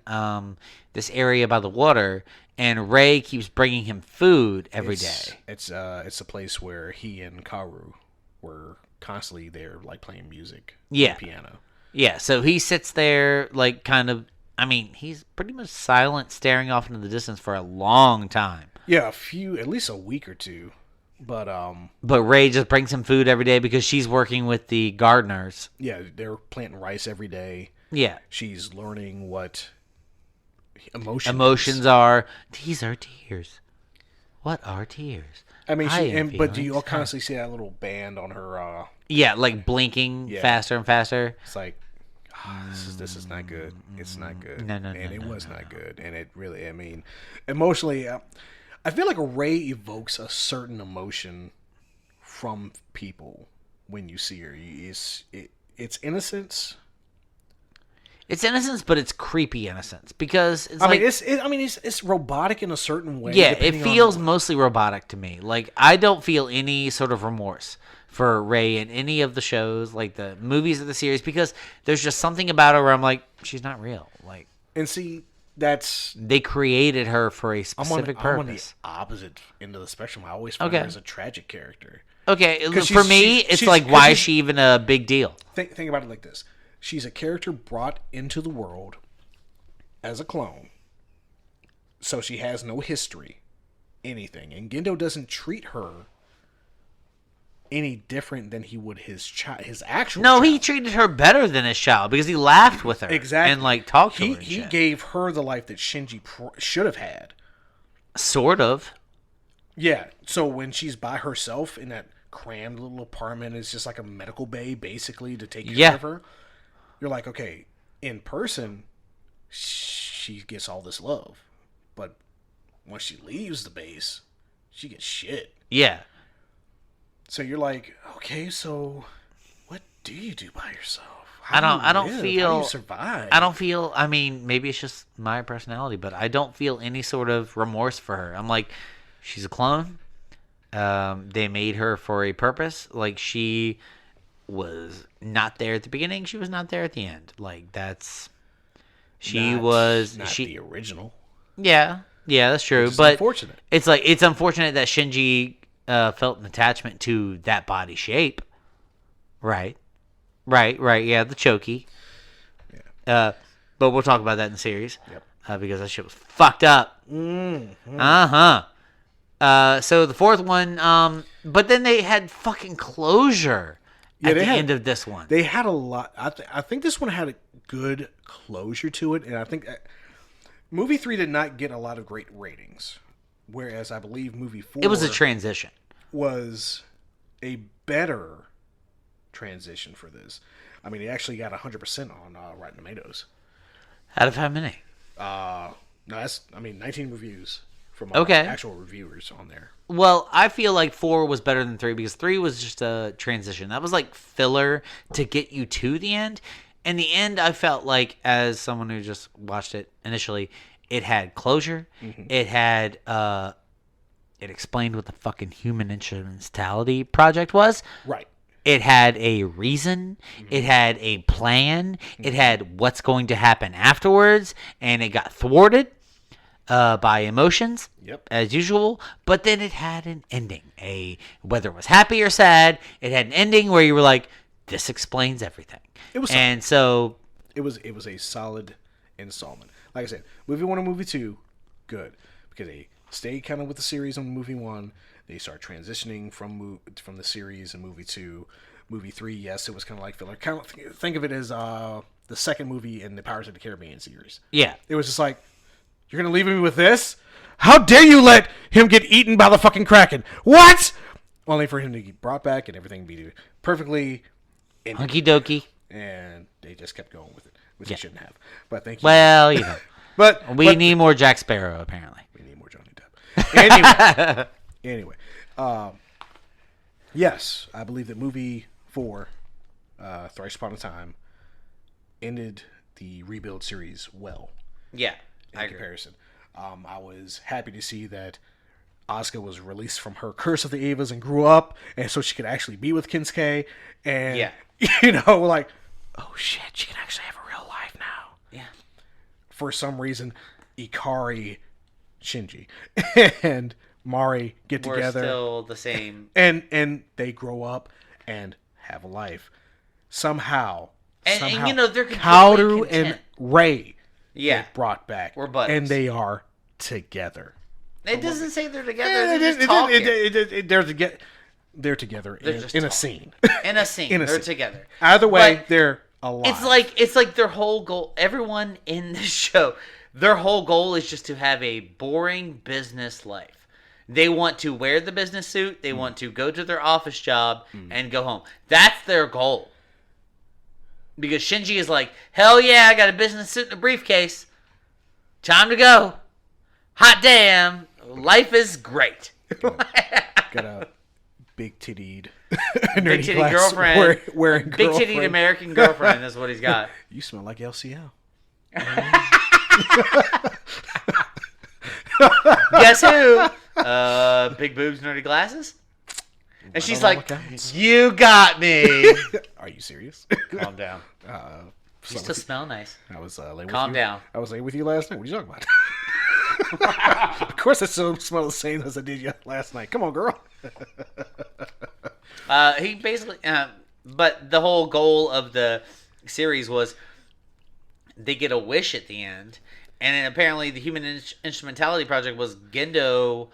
this area by the water, and Rey keeps bringing him food every day. It's a place where he and Kaoru were constantly there, like playing music, on the piano. Yeah, so he sits there, like kind of. I mean, he's pretty much silent, staring off into the distance for a long time. Yeah, at least a week or two. But Rey just brings him food every day because she's working with the gardeners. Yeah, they're planting rice every day. Yeah, she's learning what emotions are. These are tears. What are tears? I mean, but do you all constantly see that little band on her? Yeah, like blinking faster and faster. It's like, this is not good. It's not good. No, it was not good. And it really, I mean, emotionally, I feel like Rey evokes a certain emotion from people when you see her. It's innocence. It's innocence, but it's creepy innocence because it's it's robotic in a certain way. Yeah, it feels mostly robotic to me. Like I don't feel any sort of remorse for Rey in any of the shows, like the movies of the series, because there's just something about her where I'm like, she's not real. Like, And see, that's they created her for a I'm specific on the purpose. opposite end of the spectrum. I always find Okay. her as a tragic character. Okay, 'Cause for me, it's like, why is she even a big deal? Think about it like this: she's a character brought into the world as a clone, so she has no history, anything, and Gendo doesn't treat her any different than he would his actual. No, child. he treated her better than his child because he laughed with her. Exactly. And, like, talked to her and He shit. gave her the life that Shinji should have had. Sort of. Yeah. So when she's by herself in that crammed little apartment, it's just like a medical bay, basically, to take care of her. You're like, okay, in person, she gets all this love. But once she leaves the base, she gets shit. Yeah. So you're like, okay, so what do you do by yourself? I don't How do feel you survive? I mean, maybe it's just my personality, but I don't feel any sort of remorse for her. I'm like, she's a clone. They made her for a purpose. Like, she was not there at the beginning. She was not there at the end. Like, that's... She was... not she, the original. Yeah, that's true. Which is But unfortunate. it's like, it's unfortunate that Shinji felt an attachment to that body shape. Right. Yeah, the chokey. Yeah. But we'll talk about that in the series. Yep. Because that shit was fucked up. Mm-hmm. So the fourth one, but then they had fucking closure at the end of this one. They had a lot. I think this one had a good closure to it, and I think movie 3 did not get a lot of great ratings, whereas I believe movie 4 It was a transition. was a better transition for this. I mean, it actually got 100% on Rotten Tomatoes. Out of how many? No, 19 reviews from actual reviewers on there. Well, I feel like 4 was better than 3 because 3 was just a transition. That was like filler to get you to the end. And the end, I felt like, as someone who just watched it initially, it had closure. Mm-hmm. It had, it explained what the fucking human instrumentality project was. Right. It had a reason. Mm-hmm. It had a plan. Mm-hmm. It had what's going to happen afterwards. And it got thwarted by emotions, as usual. But then it had an ending. Whether it was happy or sad, it had an ending where you were like, this explains everything. It was, and so it was a solid installment. Like I said, movie 1 and movie 2, good, because they stayed kind of with the series on movie 1. They start transitioning from the series in movie 2. Movie 3, yes, it was kind of like filler. Kind of think of it as the second movie in the Pirates of the Caribbean series. Yeah, it was just like, you're gonna leave me with this? How dare you let him get eaten by the fucking Kraken? What? Only for him to get brought back and everything be perfectly hunky dokie. And they just kept going with it, which they shouldn't have. But thank you. Well, you know. but we need more Jack Sparrow, apparently. We need more Johnny Depp. Anyway. Yes, I believe that movie 4, Thrice Upon a Time, ended the Rebuild series well. Yeah, in comparison. I was happy to see that Asuka was released from her curse of the Evas and grew up, and so she could actually be with Kinsuke. And, like, oh shit, she can actually have a real life now. Yeah. For some reason, Ikari, Shinji, and Mari get together. We're still the same. And they grow up and have a life. Somehow, they're Kaoru and Rei get brought back. We're buddies. And they are together. It doesn't say they're together. They're just talking. They're together in a scene. In a scene. They're together. Either way, they're alive. It's like their whole goal. Everyone in this show, their whole goal is just to have a boring business life. They want to wear the business suit. They want to go to their office job and go home. That's their goal. Because Shinji is like, hell yeah, I got a business suit and a briefcase. Time to go. Hot damn. Life is great. Got a big tittied big titty girlfriend. Wearing big tittied American girlfriend is what he's got. You smell like LCL. Guess who? Big boobs, nerdy glasses. And she's on all like, accounts. "You got me." Are you serious? Calm down. You So still smell nice. I was late with Calm you. down. I was late with you last night. What are you talking about? Of course, I still smell the same as I did last night. Come on, girl. He basically, but the whole goal of the series was they get a wish at the end, and then apparently the Human Instrumentality Project was Gendo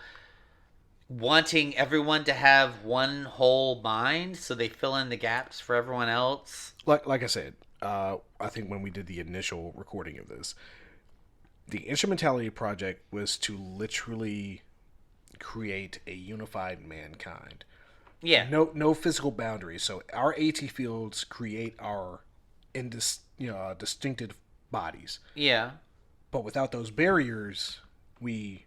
wanting everyone to have one whole mind, so they fill in the gaps for everyone else. Like I said, I think when we did the initial recording of this, the Instrumentality Project was to literally create a unified mankind. Yeah. No physical boundaries. So our AT fields create our distinctive bodies. Yeah. But without those barriers, we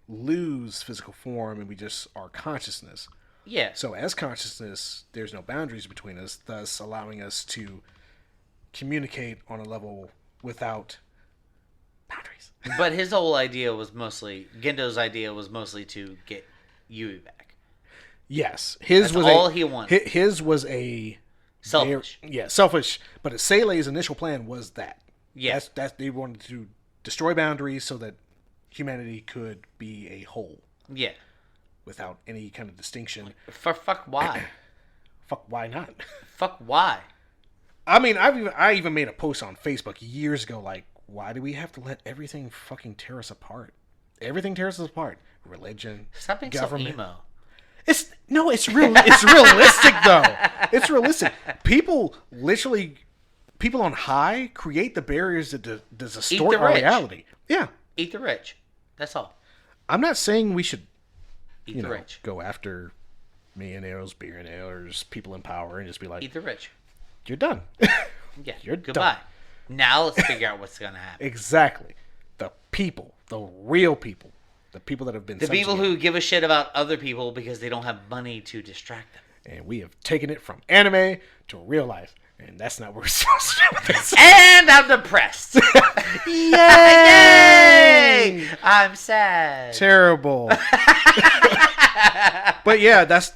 lose physical form and we just are consciousness. Yeah. So as consciousness, there's no boundaries between us, thus allowing us to communicate on a level without boundaries. But his whole idea was mostly, Gendo's idea was mostly to get Yui back. Yes, his That's was all he wanted. His was a Selfish. selfish. But Sele's initial plan was that. Yeah. That's they wanted to destroy boundaries so that humanity could be a whole Yeah. without any kind of distinction. Fuck why? Fuck, why not? Fuck why? I mean, I even made a post on Facebook years ago, like, why do we have to let everything fucking tear us apart? Everything tears us apart. Religion, Stop being government. so emo. It's real. It's realistic though. It's realistic. People on high create the barriers that distort our rich. reality. Yeah, Eat the rich. That's all. I'm not saying we should, Eat the rich. go after millionaires, billionaires, people in power, and just be like, Eat the rich. you're done. Yeah. You're Goodbye. done. Now let's figure out what's gonna happen. Exactly. The people, the real people, the people that have been The people subjugated. who give a shit about other people because they don't have money to distract them. And we have taken it from anime to real life, and that's not what we're supposed to do with this. And I'm depressed. Yay! I'm sad. Terrible. But yeah, that's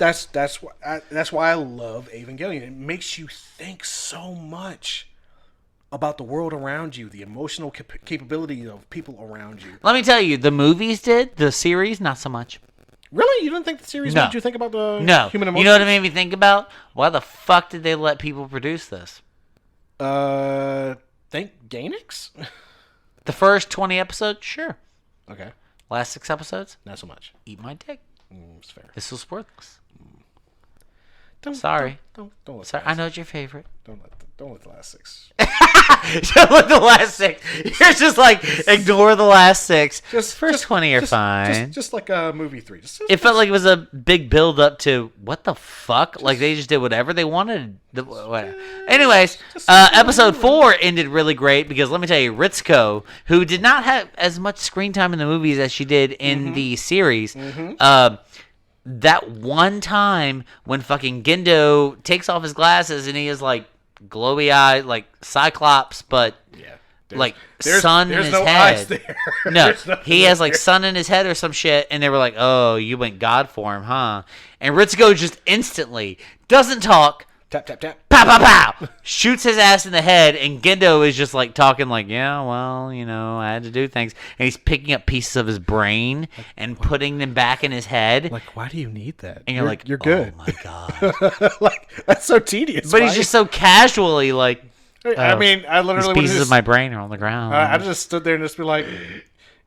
why I love Evangelion. It makes you think so much about the world around you, the emotional capability of people around you. Let me tell you, the movies did, the series, not so much. Really, you didn't think the series No. made you think about the No. human emotions? You know what it made me think about? Why the fuck did they let people produce this? Think Gainax? The first 20 episodes? Sure. Okay, Last 6 episodes? not so much. Eat my dick. It's fair. This was worthless. Don't, Sorry. Don't let Sorry, I know it's your favorite. don't let the last 6. With the last 6. You're just like, ignore the last 6. First 20 are fine. Just like movie 3. It felt like it was a big build up to what the fuck? Like they just did whatever they wanted. Anyways, episode 4 ended really great because let me tell you, Ritsuko, who did not have as much screen time in the movies as she did in the series, that one time when fucking Gendo takes off his glasses and he is like glowy eyed, like Cyclops, but like sun in his no head. eyes there. No, There's nothing he has like there. sun in his head or some shit, and they were like, "Oh, you went God form, huh?" And Ritsuko just instantly doesn't talk, Tap tap tap. pow pow pow, shoots his ass in the head, and Gendo is just like talking like, "Yeah, well, you know, I had to do things," and he's picking up pieces of his brain and putting them back in his head, Like, why do you need that? and you're like, you're good. Oh my god! Like, that's so tedious. But Why? he's just so casually like, I mean, I "These literally pieces would've of my brain are on the ground." I just stood there and just be like,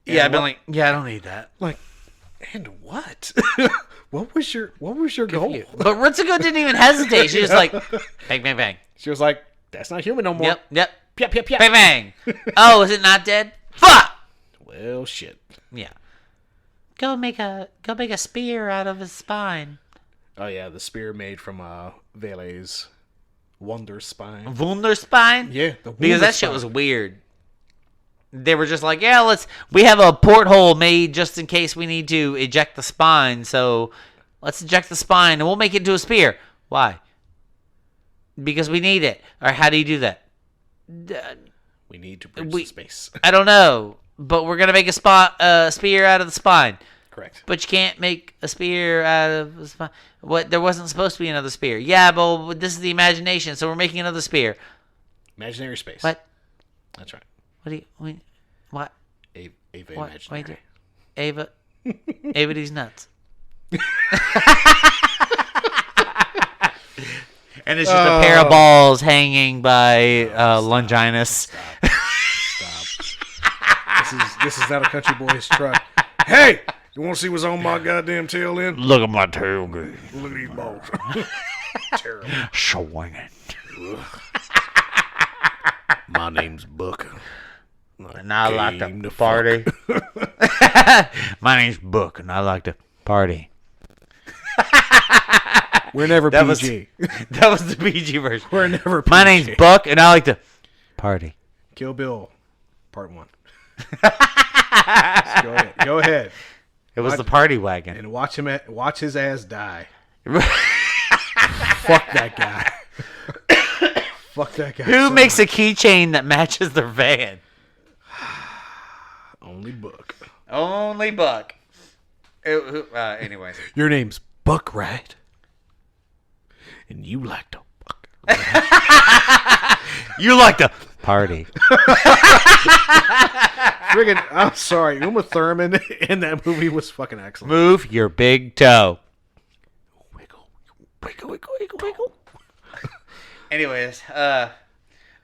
yeah, I've been what- like, "Yeah, I don't need that." like, and what? What was your goal? But Ritsuko didn't even hesitate. She was like, bang, bang, bang. She was like, that's not human no more. Yep. Yep, yep, yep. Bang, bang. Oh, is it not dead? Fuck! Well, shit. Yeah. Go make a spear out of his spine. Oh yeah, the spear made from Vele's Wonder Spine. Wunderspine? Yeah, the Because that Wunderspine. shit was weird. They were just like, yeah, we have a porthole made just in case we need to eject the spine, so let's eject the spine and we'll make it into a spear. Why? Because we need it. Or how do you do that? We need to bridge we- the space. I don't know, but we're gonna make a spear out of the spine. Correct. But you can't make a spear out of what? There wasn't supposed to be another spear. Yeah, but this is the imagination, so we're making another spear. Imaginary space. What? That's right. What do you? What? Ava What? Imaginary. Wait, Ava. Ava, these nuts. And it's just a pair of balls hanging by Longinus. Stop. This is not a country boy's truck. Hey, you want to see what's on my goddamn tail end? Look at my tailgate. Look at these balls. Terrible. Swinging. My name's Buck. And I like to party. My name's Book, and I like to party. We're never That PG. That was the PG version. We're never PG. My name's Buck, and I like to party. Kill Bill, Part 1. Go ahead. It was the party wagon. And watch his ass die. Fuck that guy. Fuck that guy. Who makes a keychain that matches their van? Only Buck. Only Buck. Anyways. Your name's Buck, right? And you like to fuck. You like to party. Friggin', I'm sorry. Uma Thurman in that movie was fucking excellent. Move your big toe. Wiggle, wiggle, wiggle, wiggle, wiggle. Anyways, so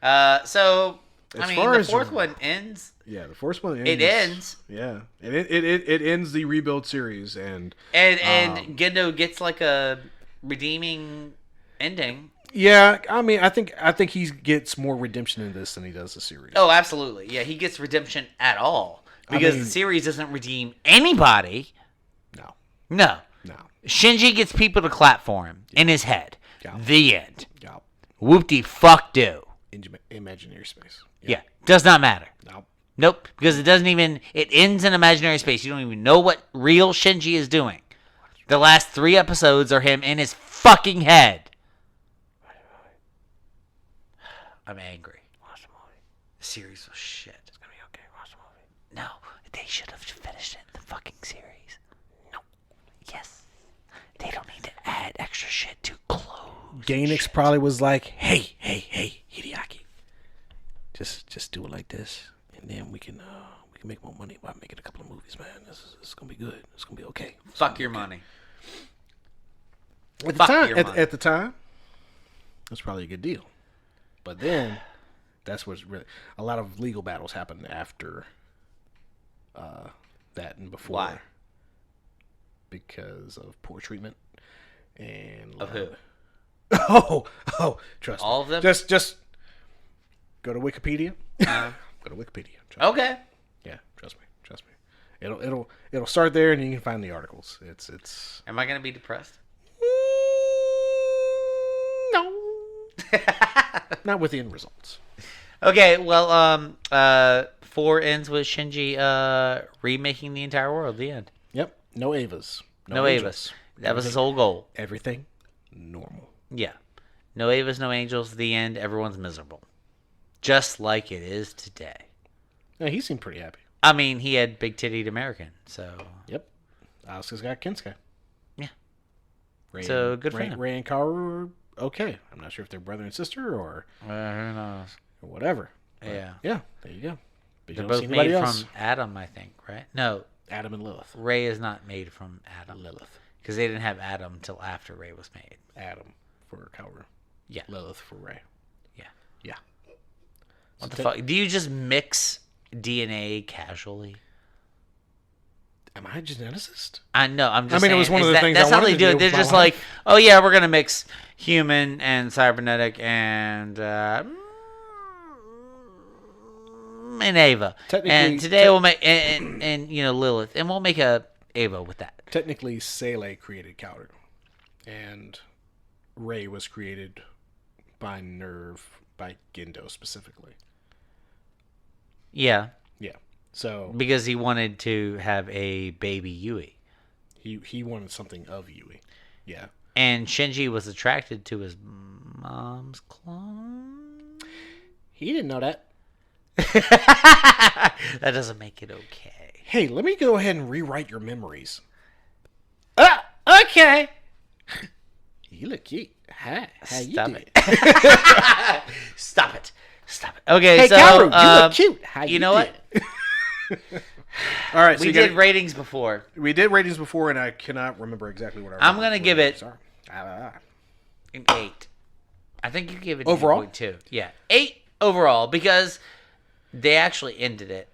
As I mean, far the as fourth one ends. Yeah, the first one ends. It ends, Yeah, and it ends the Rebuild series, and Gendo gets like a redeeming ending. yeah, I mean, I think he gets more redemption in this than he does the series. Oh, absolutely. Yeah, he gets redemption at all because the series doesn't redeem anybody. No. Shinji gets people to clap for him in his head. Yeah. The end. Yeah. Whoop-de fuck do. Imaginary space. Yeah. Does not matter. No. Nope, because it ends in imaginary space. You don't even know what real Shinji is doing. The last 3 episodes are him in his fucking head. I'm angry. Watch the movie. The series was shit. It's gonna be okay. Watch the movie. No, they should have finished it in the fucking series. No. Yes. They don't need to add extra shit to close. Gainax probably was like, hey, Hideaki. Just do it like this, and then we can make more money by making a couple of movies, man. This is gonna be good. It's gonna be okay. Fuck your money. At the time, that's probably a good deal. But then, that's what's really a lot of legal battles happened after that and before. Why? Because of poor treatment and Of who? Oh, trust me. All of them? Just go to Wikipedia. Go to Wikipedia. Trust me. Okay. Yeah, trust me. It'll start there, and you can find the articles. It's. Am I gonna be depressed? No. Not with the end results. Okay, well, 4 ends with Shinji remaking the entire world. The end. Yep. No Evas. No angels. Evas. That was his whole goal. Everything normal. Yeah. No Evas, no angels. The end. Everyone's miserable. Just like it is today. Yeah, he seemed pretty happy. I mean, he had big-tittied American, so... Yep. Asuka's got Kensuke. Yeah. Ray So, good for him. Ray and Kaoru are okay. I'm not sure if they're brother and sister or who knows? whatever. But Yeah. Yeah, there you go. But you They're don't both see anybody made else. from Adam, I think, right? No, Adam and Lilith. Ray is not made from Adam. Lilith. Because they didn't have Adam until after Ray was made. Adam for Kaoru. Yeah. Lilith for Ray. Yeah. Yeah. What the fuck? Do you just mix DNA casually? Am I a geneticist? I know. I'm just. I mean, it saying, was one of the things I That's how wanted they to do it. do They're with my just life. like, oh yeah, we're gonna mix human and cybernetic and Ava. And today we'll make and Lilith, and we'll make a Ava with that. Technically, Sele created Kaoru, and Ray was created by Nerve by Gendo specifically. Yeah, Yeah. So because he wanted to have a baby Yui, he wanted something of Yui. Yeah. and Shinji was attracted to his mom's clone. He didn't know that. That doesn't make it okay. hey, let me go ahead and rewrite your memories. Okay. You look cute. How you Stop doing? it. Stop it. Stop it. Okay, Hey, so Kaoru, you look cute. How you know what? All right, so We did ratings before. we did ratings before, and I cannot remember exactly what our I'm gonna give it sorry. an 8. I think you give it Overall? 8.2. Yeah, 8 overall because they actually ended it.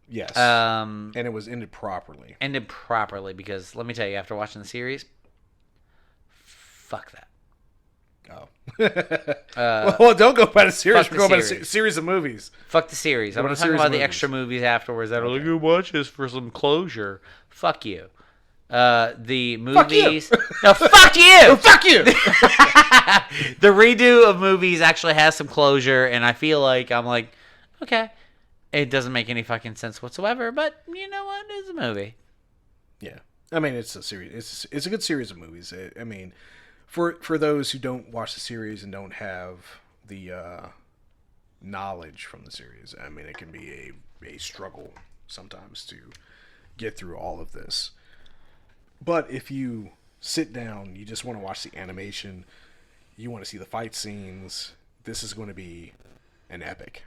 Yes, And it was ended properly. ended properly because let me tell you, after watching the series, fuck that. Oh, well, don't go by the series. fuck We're the going by the series. series of movies. Fuck the series. I'm What going a to talk series about of the movies. extra movies afterwards that are like, you watch this for some closure. Fuck you. The movies. No, fuck you! Fuck you! The redo of movies actually has some closure, and I feel like I'm like, okay. It doesn't make any fucking sense whatsoever, but you know what? It's a movie. Yeah, I mean it's a series. It's a good series of movies. I mean, for those who don't watch the series and don't have the knowledge from the series, I mean it can be a struggle sometimes to get through all of this. But if you sit down, you just want to watch the animation, you want to see the fight scenes, this is going to be an epic.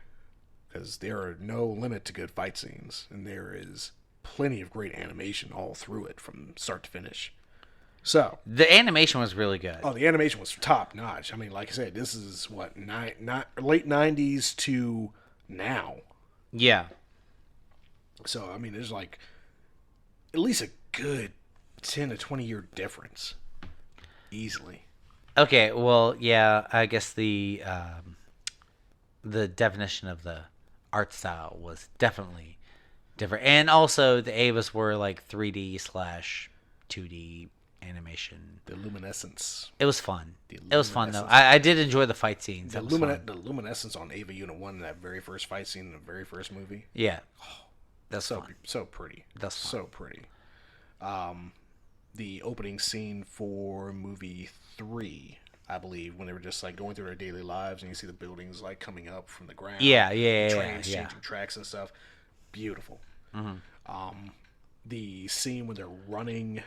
Because there are no limit to good fight scenes, and there is plenty of great animation all through it from start to finish. So The animation was really good. the animation was top notch. I mean, like I said, this is what late '90s to now. Yeah. So I mean, there's like at least a good 10 to 20 year difference, easily. Okay, well, yeah, I guess the definition of the art style was definitely different, and also the Evas were like 3D/2D animation. The luminescence, It was fun. The It was fun though. luminescence. I did enjoy the fight scenes. the That was fun. the luminescence on Ava Unit 1, that very first fight scene in the very first movie. Yeah, that's So fun. so pretty. That's fun. so pretty. The opening scene for movie 3, I believe, when they were just like going through their daily lives, and you see the buildings like coming up from the ground. Yeah, trains yeah. changing tracks and stuff. Beautiful. Mm-hmm. The scene when they're running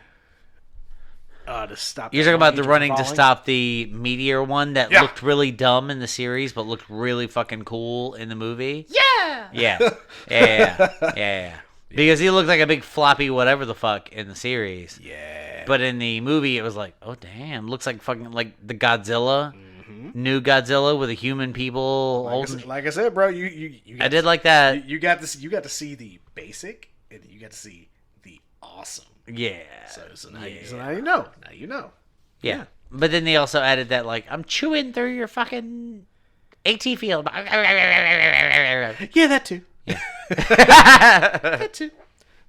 to stop. You're that talking about one the agent running from to falling? stop the meteor one that Yeah. looked really dumb in the series, but looked really fucking cool in the movie. Yeah. Yeah. Because he looked like a big floppy whatever the fuck in the series. Yeah. But in the movie, it was like, oh damn, looks like fucking like the Godzilla, new Godzilla with a human people holding. Like I said, bro, you I did like that. You got this. You got to see the basic, and you got to see the awesome. Yeah. So now you know. Now you know. Yeah. But then they also added that like I'm chewing through your fucking AT field. Yeah, that too. That too.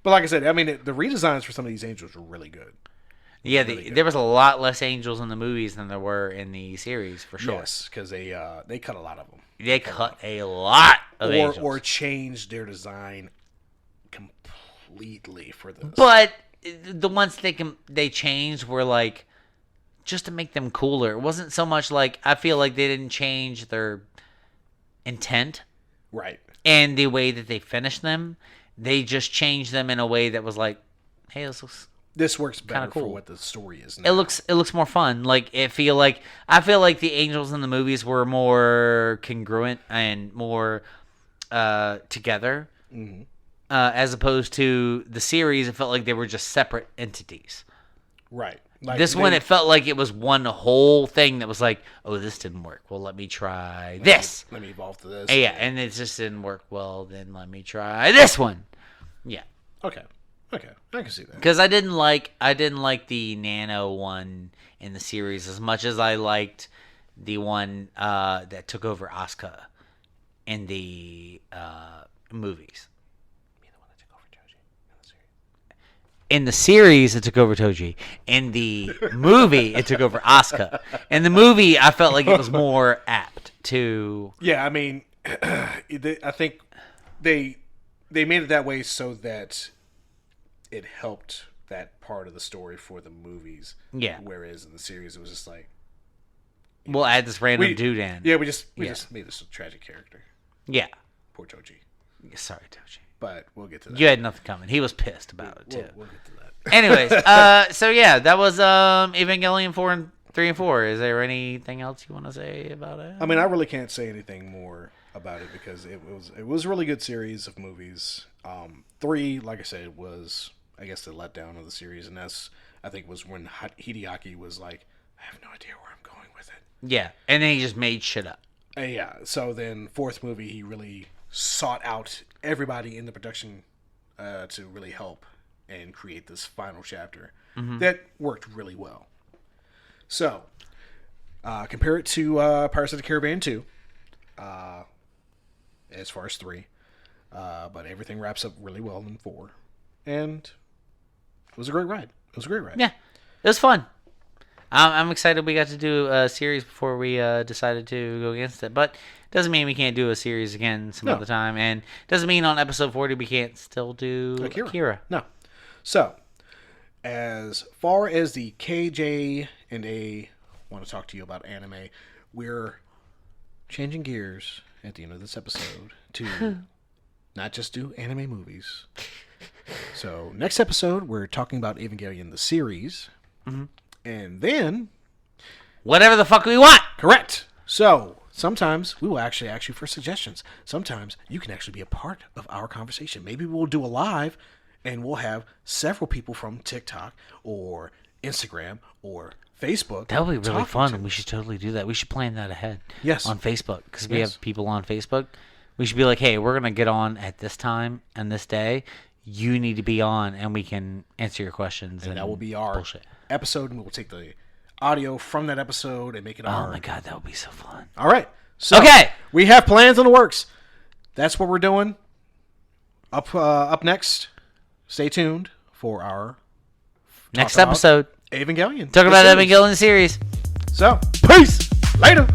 But like I said, I mean, the redesigns for some of these angels were really good. Yeah, Really good. there was a lot less angels in the movies than there were in the series for sure. Yes, because they cut a lot of them, They cut a lot of angels. or changed their design completely for this. But the ones they changed were like just to make them cooler. It wasn't so much like I feel like they didn't change their intent right. and the way that they finished them. They just changed them in a way that was like, hey, This works better cool. for what the story is it now. looks more fun. Like I feel like the angels in the movies were more congruent and more together. Mm-hmm. As opposed to the series, it felt like they were just separate entities. Right. Like This one, it felt like it was one whole thing that was like, oh, this didn't work. Well, let me try this. Let me evolve to this. Yeah, and it just didn't work. Well, then let me try this one. Yeah, Okay. I can see that. because I didn't like the Nano one in the series as much as I liked the one that took over Asuka in the movies. In the series, it took over Toji. In the movie, it took over Asuka. In the movie, I felt like it was more apt to. Yeah, I mean, I think they made it that way so that it helped that part of the story for the movies. Yeah. Whereas in the series, it was just like We'll add this random dude in. Yeah, we just made this a tragic character. Yeah. Poor Toji. Sorry, Toji. but we'll get to that. You had nothing coming. He was pissed about it too. We'll get to that. Anyways, so yeah, that was Evangelion 4 and 3 and 4. Is there anything else you want to say about it? I mean, I really can't say anything more about it because it was a really good series of movies. 3, like I said, was I guess the letdown of the series, and that's I think was when Hideaki was like, I have no idea where I'm going with it. Yeah, and then he just made shit up. Yeah, so then 4th movie, he really sought out everybody in the production to really help and create this final chapter that worked really well. So, compare it to Pirates of the Caribbean 2, as far as 3, but everything wraps up really well in 4, and it was a great ride. Yeah, it was fun. I'm excited we got to do a series before we decided to go against it. But doesn't mean we can't do a series again some other time. And doesn't mean on episode 40 we can't still do Akira. No. So, as far as the KJ and A want to talk to you about anime, we're changing gears at the end of this episode to not just do anime movies. So, next episode, we're talking about Evangelion, the series. Mm-hmm. And then... whatever the fuck we want! Correct! So, sometimes we will actually ask you for suggestions. Sometimes you can actually be a part of our conversation. Maybe we'll do a live, and we'll have several people from TikTok, or Instagram, or Facebook. That would be really fun. We should totally do that. We should plan that ahead. Yes. On Facebook. Because we have people on Facebook. We should be like, hey, we're going to get on at this time and this day. You need to be on, and we can answer your questions. And that will be our bullshit. Episode, and we'll take the audio from that episode and make it our... Oh, my God. That would be so fun. All right. So, we have plans in the works. That's what we're doing. Up next, stay tuned for our... next episode. Evangelion. Talk about Evangelion series. So, peace. Later.